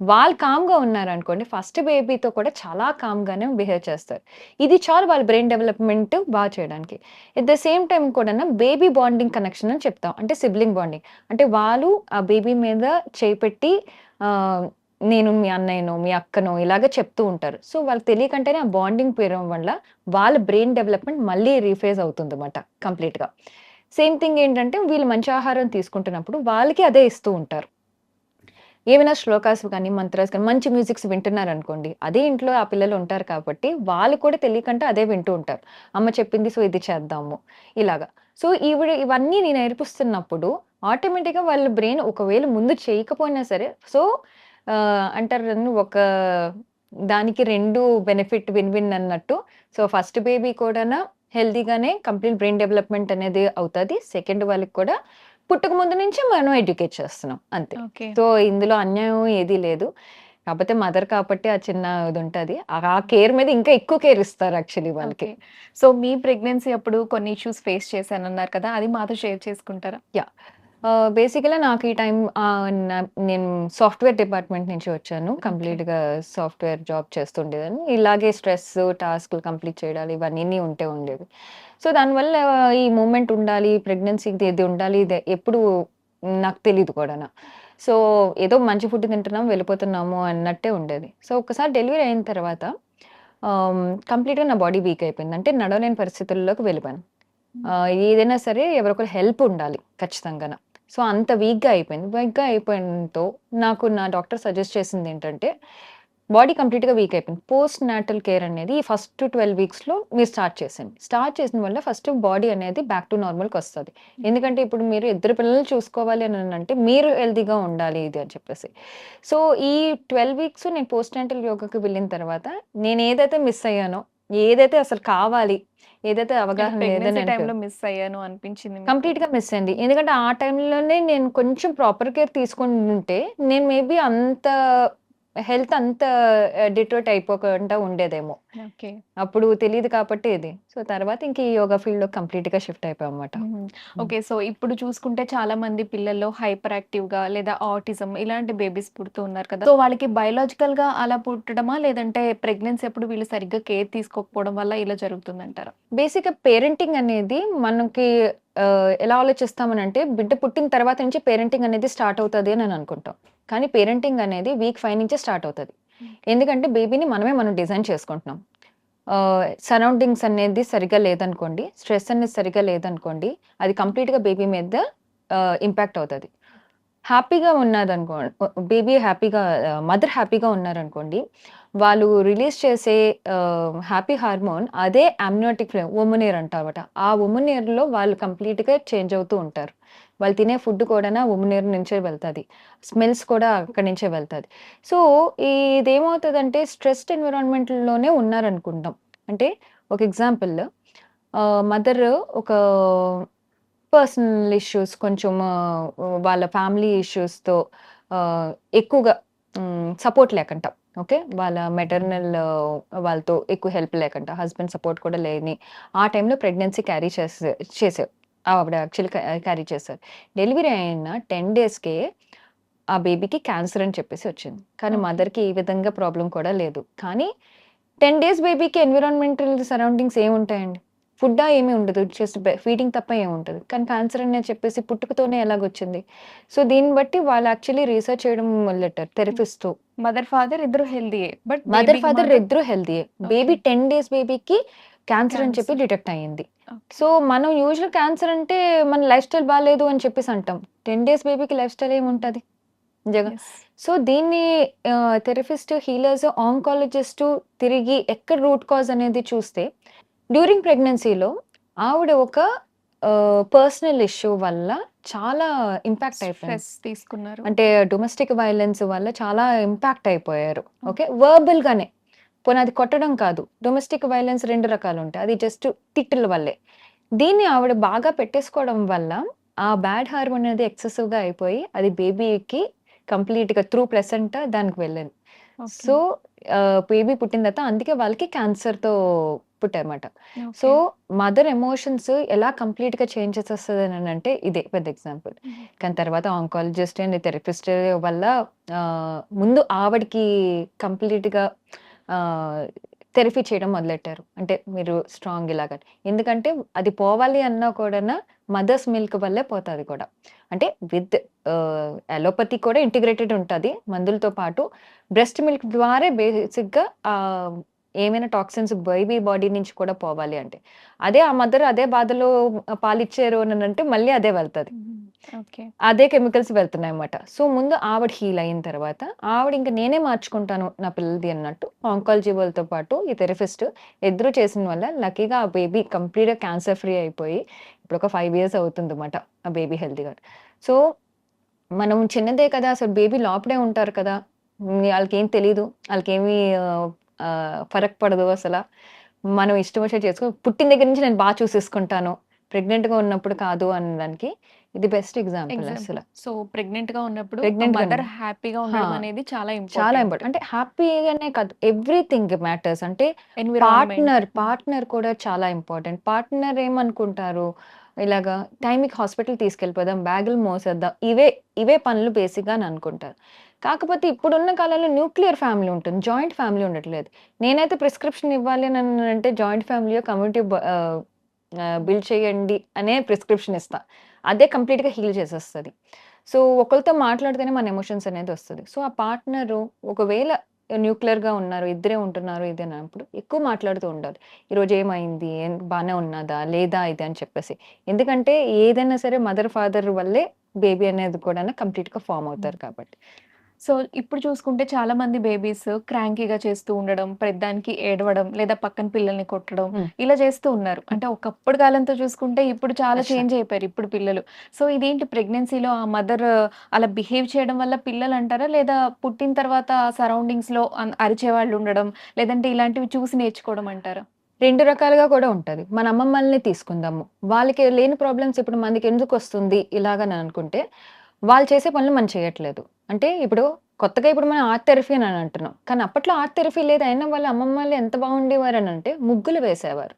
వాళ్ళు కామ్‌గా ఉన్నారనుకోండి, ఫస్ట్ బేబీతో కూడా చాలా కామ్‌గానే బిహేవ్ చేస్తారు. ఇది చాలు వాళ్ళ బ్రెయిన్ డెవలప్‌మెంట్ చేయడానికి. ఎట్ ద సేమ్ టైమ్ కూడాను బేబీ బాండింగ్ కనెక్షన్ అని చెప్తాం. అంటే సిబ్లింగ్ బాండింగ్. అంటే వాళ్ళు ఆ బేబీ మీద చేయి పెట్టి ఆహ్, నేను మీ అన్నయ్యనో, మీ అక్కనో ఇలాగ చెప్తూ ఉంటారు. సో, వాళ్ళకి తెలియకంటేనే ఆ బాండింగ్ పెరగడం వల్ల వాళ్ళ బ్రెయిన్ డెవలప్‌మెంట్ మళ్ళీ రీఫేజ్ అవుతుందన్నమాట కంప్లీట్‌గా. సేమ్ థింగ్ ఏంటంటే వీళ్ళు మంచి ఆహారం తీసుకుంటున్నప్పుడు వాళ్ళకి అదే ఇస్తూ ఉంటారు. ఏమైనా శ్లోకాస్ గాని, మంత్రాస్ గాని, మంచి మ్యూజిక్స్ వింటున్నారనుకోండి. అదే ఇంట్లో ఆ పిల్లలు ఉంటారు కాబట్టి, వాళ్ళు కూడా తెలియకంటే అదే వింటూ ఉంటారు. అమ్మ చెప్పింది సో ఇది చేద్దాము ఇలాగా. సో ఇవన్నీ నేను నేర్పిస్తున్నప్పుడు ఆటోమేటిక్‌గా వాళ్ళ బ్రెయిన్ ఒకవేళ ముందు చేయకపోయినా సరే సో అంటారు కదండీ ఒక దానికి 2 బెనిఫిట్ విన్ విన్ అన్నట్టు. సో ఫస్ట్ బేబీ కూడాను హెల్తీగానే కంప్లీట్ బ్రెయిన్ డెవలప్‌మెంట్ అనేది అవుతది. సెకండ్ వాళ్ళకి కూడా పుట్టక ముందు నుంచే మనం ఎడ్యుకేట్ చేస్తున్నాం అంతే. ఓకే. సో, ఇందులో అన్యాయం ఏది లేదు. కాపోతే మదర్ కాబట్టి ఆ చిన్న ఇదుంటది. ఆ కేర్ మీద ఇంకా ఎక్కువ కేర్ ఇస్తారు యాక్చువల్లీ వాళ్ళకి. ఓకే. సో, మీ ప్రెగ్నెన్సీ అప్పుడు కొన్ని ఇష్యూస్ ఫేస్ చేశానన్నారు కదా! అది మాతో షేర్ చేసుకుంటారా? యాహ్! బేసికల్‌గా నాకు ఈ టైం నేను సాఫ్ట్‌వేర్ డిపార్ట్‌మెంట్ నుంచి వచ్చాను. ఓకే. కంప్లీట్‌గా సాఫ్ట్‌వేర్ జాబ్ చేస్తుండేదాన్ని. ఇలాగే స్ట్రెస్, టాస్క్‌లు కంప్లీట్ చేయాలి ఇవన్నీ ఉండేవి. సో, దానివల్ల ఈ మూవ్‌మెంట్ ఉండాలి, ప్రెగ్నెన్సీది ఇది ఉండాలి, ఇది ఎప్పుడు నాకు తెలీదు కూడాను. సో, ఏదో మంచి ఫుడ్ తింటున్నాం, వెళ్ళిపోతున్నాము అన్నట్టే ఉండేది. సో, ఒక్కసారి డెలివరీ అయిన తర్వాత ఆహ్, కంప్లీట్‌గా నా బాడీ వీక్ అయిపోయింది. అంటే నడవలేని పరిస్థితుల్లోకి వెళ్ళిపోయాను. హ్మ్. ఏదైనా సరే ఎవరొకరు హెల్ప్ ఉండాలి ఖచ్చితంగాన. సో, అంత వీక్‌గా అయిపోయింది. వీక్‌గా అయిపోవడంతో నాకు నా డాక్టర్ సజెస్ట్ చేసిందేంటంటే, బాడీ కంప్లీట్‌గా వీక్ అయిపోయింది. పోస్ట్ నాటల్ కేర్ అనేది ఈ ఫస్ట్ 12 వీక్స్‌లో మీరు స్టార్ట్ చేసేయండి. స్టార్ట్ చేసిన వల్ల ఫస్ట్ బాడీ అనేది బ్యాక్ టు నార్మల్‌కొస్తది. ఎందుకంటే ఇప్పుడు మీరు ఇద్దరు పిల్లల్ని చూసుకోవాలి అనంటే మీరు హెల్తీగా ఉండాలి ఇది అని చెప్పేసి. సో, ఈ 12 వీక్స్ నేను పోస్ట్ నాటల్ యోగాకి వెళ్ళిన తర్వాత నేనేదైతే మిస్ అయ్యానో, ఏదైతే అసలు కావాలి, ఏదైతే అంటే అవగాహన లేదని ప్రెగ్నెన్సీ అనిపి టైమ్‌లో మిస్ అయ్యాను అనిపించింది మీకు? కంప్లీట్‌గా మిస్ అయింది. ఎందుకంటే ఆ టైంలోనే నేను కొంచెం ప్రాపర్ కేర్ తీసుకొనుంటే నేను మేబీ అంత హెల్త్ అంత డిటోట్ అయిపోకుండా ఉండేదేమో. ఓకే. అప్పుడు తెలీదు కాబట్టి ఇది. సో, తర్వాత ఇంక ఈ యోగా ఫీల్డ్‌లో కంప్లీట్‌గా షిఫ్ట్ అయిపోయామన్నమాట. హుహు. హ్మ్. ఓకే. సో, ఇప్పుడు చూసుకుంటే చాలా మంది పిల్లల్లో హైపర్ యాక్టివ్‌గా లేదా ఆటిజం ఇలాంటి బేబీస్ పుడుతూ ఉన్నారు కదా! సో, వాళ్ళకి బయోలాజికల్‌గా అలా పుట్టడమా? లేదంటే ప్రెగ్నెన్సీ అప్పుడు వీళ్ళు సరిగ్గా కేర్ తీసుకోకపోవడం వల్ల ఇలా జరుగుతుందంటారా? బేసిక్‌గా పేరెంటింగ్ అనేది మనకి ఎలా ఆలోచిస్తామనంటే బిడ్డ పుట్టిన తర్వాత నుంచి పేరెంటింగ్ అనేది స్టార్ట్ అవుతది అని అనుకుంటాం. కానీ పేరెంటింగ్ అనేది వీక్ 5 నుంచే స్టార్ట్ అవుతది. ఓకే. ఎందుకంటే బేబీని మనం డిజైన్ చేసుకుంటున్నాం. సరౌండింగ్స్ అనేది సరిగ్గా లేదనుకోండి, స్ట్రెస్ అనేది సరిగ్గా లేదనుకోండి, అది కంప్లీట్‌గా బేబీ మీద ఇంపాక్ట్ అవుతది. హ్యాపీగా ఉన్నదనుకో బేబీ హ్యాపీగా మదర్ హ్యాపీగా ఉన్నారనుకోండి, వాళ్ళు రిలీజ్ చేసే హ్యాపీ హార్మోన్ అదే అమ్నియోటిక్ ఉమినీర్ అంటారన్నమాట. ఆ ఉమినీర్‌లో వాళ్ళు కంప్లీట్‌గా చేంజ్ అవుతూ ఉంటారు. వాళ్ళు తినే ఫుడ్ కూడాను ఉమినీర్ నుంచే వెళ్తది. స్మెల్స్ కూడా అక్కడి నుంచే వెళ్తది. సో, ఇదేమవుతదంటే స్ట్రెస్డ్ ఎన్విరాన్మెంట్‌లోనే ఉన్నారనుకుంటాం. అంటే ఒక ఎగ్జాంపుల్ మదర్ ఒక పర్సనల్ ఇష్యూస్ కొంచెం వాళ్ళ ఫ్యామిలీ ఇష్యూస్‌తో ఎక్కువగా సపోర్ట్ లేకుండా ఓకే. వాళ్ళ మెటర్నల్ వాళ్ళతో ఎక్కువ హెల్ప్ లేకుండా హస్బెండ్ సపోర్ట్ కూడా లేని ఆ టైంలో ప్రెగ్నెన్సీ క్యారీ చేసారు. ఆవిడ యాక్చువల్లీ క్యారీ చేశారు. డెలివరీ అయిన 10 డేస్‌కే ఆ బేబీకి క్యాన్సర్ అని చెప్పేసి వచ్చింది. కానీ ఓకే. మదర్‌కి ఈ విధంగా ప్రాబ్లమ్ కూడా లేదు. కానీ 10 డేస్ బేబీకి ఎన్విరాన్మెంటల్ సరౌండింగ్స్ ఏముంటాయండి? ఫుడ్డా ఏమీ ఉండదు. జస్ట్ ఫీడింగ్ తప్ప ఏముంటది. కానీ క్యాన్సర్ అని చెప్పేసి పుట్టుకతోనే ఎలాగొచ్చింది? సో, దీన్ని బట్టి వాళ్ళు యాక్చువల్లీ రీసెర్చ్ చేయడం మొదలెట్టారు థెరపిస్ట్‌తో. మదర్, ఫాదర్ ఇద్దరు హెల్తీయే. బట్ మదర్, బేబీకి ఫాదర్ మాత్రం ఇద్దరు హెల్తీయే. ఓకే. బేబీ 10 డేస్ బేబీకి క్యాన్సర్ అని చెప్పి క్యాన్సర్. డిటెక్ట్ అయ్యింది. ఓకే. సో, మనం యూజువల్ క్యాన్సర్ అంటే మన లైఫ్ స్టైల్ బాలేదు అని చెప్పేసి అంటాం. 10 డేస్ బేబీకి లైఫ్ స్టైల్ ఏముంటది? నిజంగా. యెస్. సో, దీన్ని థెరపిస్ట్, హీలర్స్, ఆంకాలజిస్టు తిరిగి ఎక్కడ రూట్ కాజ్ అనేది చూస్తే డ్యూరింగ్ ప్రెగ్నెన్సీలో ఆవిడ ఒక పర్సనల్ ఇష్యూ వల్ల చాలా ఇంపాక్ట్ అయిపోయింది. స్ట్రెస్ తీసుకున్నారు. అంటే డొమెస్టిక్ వైలెన్స్ వల్ల చాలా ఇంపాక్ట్ అయిపోయారు. హ్మ్. ఓకే. వర్బల్‌గానే. పోనీ అది కొట్టడం కాదు. డొమెస్టిక్ వైలెన్స్ 2 రకాలుంటాయి. అది జస్ట్ తిట్టుల వల్లే. దీన్ని ఆవిడ బాగా పెట్టేసుకోవడం వల్ల ఆ బ్యాడ్ హార్మోన్ అనేది ఎక్సెసివ్‌గా అయిపోయి అది బేబీకి కంప్లీట్‌గా త్రూ ప్లెసెంటా దానికి వెళ్ళింది. ఓకే. సో, బేబీ పుట్టిన తర్వాత అందుకే వాళ్ళకి క్యాన్సర్‌తో పుట్టారన్నమాట. So, okay. మదర్ ఎమోషన్స్ ఎలా కంప్లీట్‌గా చేంజ్ చేసేస్తదనంటే ఇదే పెద్ద ఎగ్జాంపుల్. హ్మ్. కానీ తర్వాత ఆంకాలజిస్ట్ అండ్ థెరపిస్ట్ వల్ల ముందు ఆవిడకి కంప్లీట్‌గా థెరపీ చేయడం మొదలెట్టారు. అంటే మీరు స్ట్రాంగ్ ఇలాగని. ఎందుకంటే అది పోవాలి అన్నా కూడాను మదర్స్ మిల్క్ వల్లే పోతది కూడా. అంటే విత్ అలోపతి కూడా ఇంటిగ్రేటెడ్ ఉంటది. మందులతో పాటు బ్రెస్ట్ మిల్క్ ద్వారా బేసిక్‌గా ఏమైనా టాక్సిన్స్ బేబీ బాడీ నుంచి కూడా పోవాలి అంటే. అదే ఆ మదర్ అదే బాధలో పాలిచ్చారు అనంటే మళ్ళీ అదే వెళ్తది. హ్మ్. ఓకే. అదే కెమికల్స్ వెళ్తున్నాయన్నమాట. సో, ముందు ఆవిడ హీల్ అయిన తర్వాత, ఆవిడ ఇంక నేనే మార్చుకుంటాను నా పిల్లలది అన్నట్టు ఆంకాలజీ వాళ్ళతో పాటు ఈ థెరపిస్ట్ ఇద్దరు చేసిన వల్ల లక్కీగా ఆ బేబీ కంప్లీట్‌గా క్యాన్సర్ ఫ్రీ అయిపోయి ఇప్పుడు ఒక 5 ఇయర్స్ అవుతుందన్నమాట ఆ బేబీ హెల్తీగా. సో, మనం చిన్నదే కదా! అసలు బేబీ లోపడే ఉంటారు కదా! ఆళ్ళకేం తెలీదు. ఆళ్ళకేమి ఫరక్ పడదు అసల. మనం ఇష్టం వచ్చినట్టు చేసుకో పుట్టిన దగ్గర నుంచి నేను చూసేసుకుంటాను. ప్రెగ్నెంట్‌గా ఉన్నప్పుడు కాదు అనడానికి ఇది బెస్ట్ ఎగ్జాంపుల్ అసల. ఎగ్జాంపుల్. సో, ప్రెగ్నెంట్‌గా ఉన్నప్పుడు ప్రెగ్నెంట్‌గా మదర్ హ్యాపీగా హా! ఉండడం అనేది చాలా చాలా ఇంపార్టెంట్. ఇంపార్టెంట్. అంటే హ్యాపీగానే కాదు ఎవ్రీథింగ్ మ్యాటర్స్. అంటే ఎన్విరాన్మెంట్. పార్ట్నర్ కూడా చాలా ఇంపార్టెంట్. పార్ట్నర్ ఏమనుకుంటారు, ఇలాగా టైంకి హాస్పిటల్ తీసుకెళ్ళిపోదాం, బ్యాగులు మోసేద్దాం. ఇవే పనులు బేసిక్‌గా అని అనుకుంటారు. కాకపోతే ఇప్పుడున్న కాలంలో న్యూక్లియర్ ఫ్యామిలీ ఉంటుంది. జాయింట్ ఫ్యామిలీ ఉండట్లేదు. నేనైతే ప్రిస్క్రిప్షన్ ఇవ్వాలి అంటే జాయింట్ ఫ్యామిలీయో కమ్యూనిటీ బిల్డ్ చేయండి అనే ప్రిస్క్రిప్షన్ ఇస్తా. అదే కంప్లీట్‌గా హీల్ చేసేస్తది. సో, ఒకళ్ళతో మాట్లాడితేనే మన ఎమోషన్స్ అనేది వస్తది. సో, ఆ పార్ట్నరు ఒకవేళ న్యూక్లియర్‌గా ఉన్నారు, ఇద్దరే ఉంటున్నారు ఇది అన్నప్పుడు ఎక్కువ మాట్లాడుతూ ఉండాలి. ఈరోజు ఏమైంది? బానే ఉన్నదా? లేదా? ఇది అని చెప్పేసి. ఎందుకంటే ఏదైనా సరే మదర్, ఫాదర్ వల్లే బేబీ అనేది కూడాను కంప్లీట్‌గా ఫార్మ్ హ్మ్. అవుతారు కాబట్టి. సో, ఇప్పుడు చూసుకుంటే చాలామంది బేబీస్ క్రాంకీగా చేస్తూ ఉండడం, ప్రతిదానికి ఏడవడం, లేదా పక్కన పిల్లల్ని కొట్టడం, హ్మ్. ఇలా చేస్తూ ఉన్నారు. హ్మ్. అంటే ఒకప్పుడు కాలంతో చూసుకుంటే ఇప్పుడు చాలా అచ్చా! చేంజ్ అయిపోయారు ఇప్పుడు పిల్లలు. సో, ఇదేంటి ప్రెగ్నెన్సీలో ఆ మదర్ అలా బిహేవ్ చేయడం వల్ల పిల్లలంటారా? లేదా పుట్టిన తర్వాత సరౌండింగ్స్‌లో అరిచేవాళ్ళు ఉండడం, లేదంటే ఇలాంటివి చూసి నేర్చుకోవడం అంటారా? 2 రకాలుగా కూడా ఉంటది. మన అమ్మమ్మల్ని తీసుకుందాము. వాళ్ళకి లేని ప్రాబ్లమ్స్ ఇప్పుడు మనకెందుకొస్తుంది ఇలాగని అనుకుంటే, వాళ్ళు చేసే పనులు మనం చేయట్లేదు. అంటే ఇప్పుడు కొత్తగా ఇప్పుడు మనం ఆర్ట్ థెరపీ అని అంటున్నాం. కానీ అప్పట్లో ఆర్ట్ థెరపీ లేదు. అయినా వాళ్ళ అమ్మమ్మలు ఎంత బాగుండేవారనంటే ముగ్గులు వేసేవారు.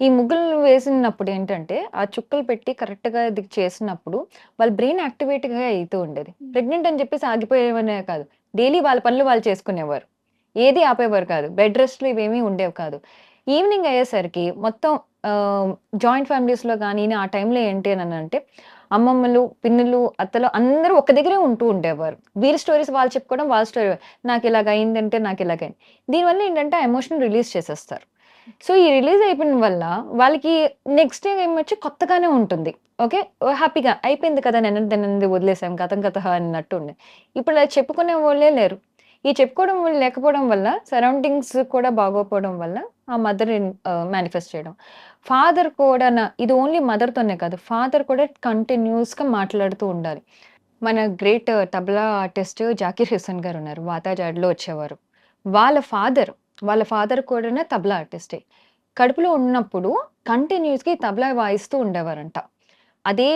ఈ ముగ్గులు వేసినప్పుడు ఏంటంటే, ఆ చుక్కలు పెట్టి కరెక్ట్‌గా ఇది చేసినప్పుడు వాళ్ళ బ్రెయిన్ యాక్టివేట్‌గా అయితూ ఉండేది. హ్మ్. ప్రెగ్నెంట్ అని చెప్పేసి ఆగిపోయేవనే కాదు. డైలీ వాళ్ళ పనులు వాళ్ళు చేసుకునేవారు. ఏది ఆపేవారు కాదు. బెడ్ రెస్ట్‌లు ఇవేమీ ఉండేవి కాదు. ఈవినింగ్ అయ్యేసరికి మొత్తం జాయింట్ ఫ్యామిలీస్‌లో గాని ఆ టైంలో ఏంటి అనంటే అమ్మమ్మలు, పిన్నులు, అత్తలు అందరూ ఒక దగ్గరే ఉంటూ ఉండేవారు. వీళ్ళ స్టోరీస్ వాళ్ళు చెప్పుకోవడం, వాళ్ళ స్టోరీ నాకిలాగ అయిందంటే నాకిలాగయింది. దీనివల్ల ఏంటంటే ఆ ఎమోషన్ రిలీజ్ చేసేస్తారు. సో, ఈ రిలీజ్ అయిపోయిన వల్ల వాళ్ళకి నెక్స్ట్ డే ఏమొచ్చి కొత్తగానే ఉంటుంది. ఓకే. హ్యాపీగా అయిపోయింది కదా! నిన్నటిది వదిలేసాం గతం గతః అన్నట్టు ఉంది. ఇప్పుడు అది చెప్పుకునే వాళ్ళే లేరు. ఈ చెప్పుకోవడం లేకపోవడం వల్ల సరౌండింగ్స్ కూడా బాగోకపోవడం వల్ల ఆ మదర్ మేనిఫెస్ట్ చేయడం. ఫాదర్ కూడాన ఇది ఓన్లీ మదర్‌తోనే కాదు. ఫాదర్ కూడా కంటిన్యూయస్‌గా మాట్లాడుతూ ఉండాలి. మన గ్రేట్ తబలా ఆర్టిస్ట్ 'జాకీర్ హుసేన్' గారున్నారు. 'వాతా జాడ్‌లో' వచ్చేవారు. వాళ్ళ ఫాదర్, వాళ్ళ ఫాదర్ కూడాను తబలా ఆర్టిస్టే. కడుపులో ఉన్నప్పుడు కంటిన్యూయస్‌గా ఈ తబలా వాయిస్తూ ఉండేవారంట. అదే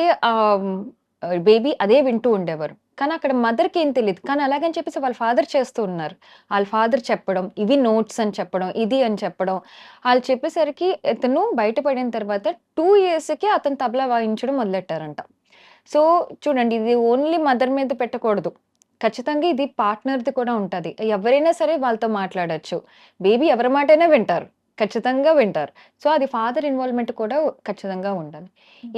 బేబీ అదే వింటూ ఉండేవారు. కానీ అక్కడ మదర్‌కేం తెలీదు. కానీ అలాగని చెప్పేసి వాళ్ళ ఫాదర్ చేస్తూ ఉన్నారు. ఆళ్ళ ఫాదర్ చెప్పడం, ఇవి నోట్స్ అని చెప్పడం, ఇది అని చెప్పడం. ఆళ్ళు చెప్పేసరికి ఇతను బయటపడిన తర్వాత 2 ఇయర్స్‌కే అతను తబలా వాయించడం మొదలెట్టారంట. సో, చూడండి ఇది ఓన్లీ మదర్ మీద పెట్టకూడదు. ఖచ్చితంగా ఇది పార్ట్నర్‌ది కూడా ఉంటది. ఎవరైనా సరే వాళ్ళతో మాట్లాడొచ్చు. బేబీ ఎవరి మాటైనా వింటారు. ఖచ్చితంగా వింటారు. సో, అది ఫాదర్ ఇన్వాల్వ్‌మెంట్ కూడా ఖచ్చితంగా ఉండాలి.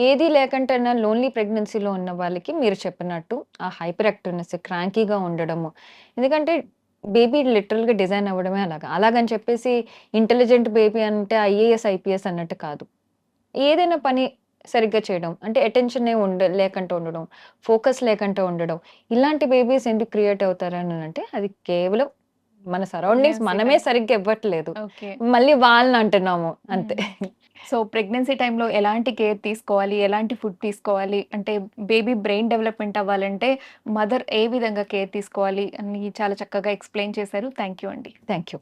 ఏది లేకంటేనా లోన్లీ ప్రెగ్నెన్సీలో ఉన్న వాళ్ళకి మీరు చెప్పినట్టు ఆ హైపర్ యాక్టివ్‌నెస్, క్రాంకీగా ఉండడము. ఎందుకంటే బేబీ లిటరల్‌గా డిజైన్ అవ్వడమే అలాగా. అలాగని చెప్పేసి ఇంటెలిజెంట్ బేబీ అంటే ఐఏఎస్, ఐపీఎస్ అన్నట్టు కాదు. ఏదైనా పని సరిగ్గా చేయడం. అంటే అటెన్షనే లేకుండా ఉండడం, ఫోకస్ లేకుండా ఉండడం. ఇలాంటి బేబీస్ ఎందుకు క్రియేట్ అవుతారనంటే అది కేవలం మన సరౌండింగ్స్ ప్రెగ్నెన్సీ మనమే టైం. సరిగ్గా ఇవ్వట్లేదు. ఓకే. మళ్ళీ వాళ్ళని అంటున్నాము అంతే. సో, ప్రెగ్నెన్సీ టైంలో ఎలాంటి కేర్ తీసుకోవాలి? ఎలాంటి ఫుడ్ తీసుకోవాలి? అంటే బేబీ బ్రెయిన్ డెవలప్‌మెంట్ అవ్వాలంటే మదర్ ఏ విధంగా కేర్ తీసుకోవాలి అని చాలా చక్కగా ఎక్స్‌ప్లెయిన్ చేశారు. థ్యాంక్ యూ అండి. Thank you.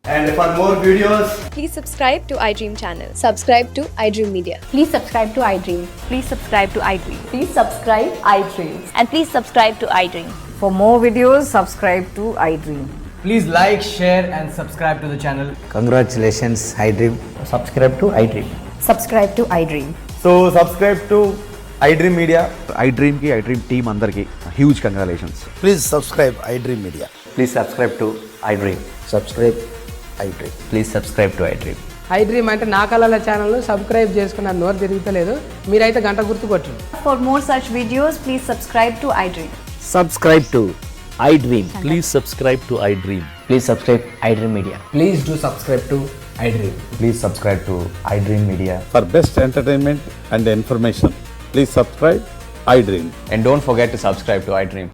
And for more videos, Please subscribe to iDream channel. Subscribe to iDream Media. Please subscribe to iDream. Please subscribe to iDream. Please subscribe iDream. And please subscribe to iDream. For more videos, subscribe to iDream. please like, share and subscribe to the channel. Congratulations, iDream. Subscribe to iDream. Subscribe to iDream. So subscribe to iDream Media. iDream team అందరికి huge congratulations. Please subscribe iDream Media. Please subscribe to iDream. Subscribe iDream. Please subscribe to iDream. iDream అంటే నా కళల channel subscribe చేసుకున్న నోరు తిరుగుతలేదు, మీరైతే గంట గుర్తు కొట్టండి. For more such videos, please subscribe to iDream. Subscribe to iDream. Please subscribe to iDream. Please subscribe iDream Media. Please do subscribe to iDream. Please subscribe to iDream Media. For best entertainment and information, please subscribe iDream. And don't forget to subscribe to iDream.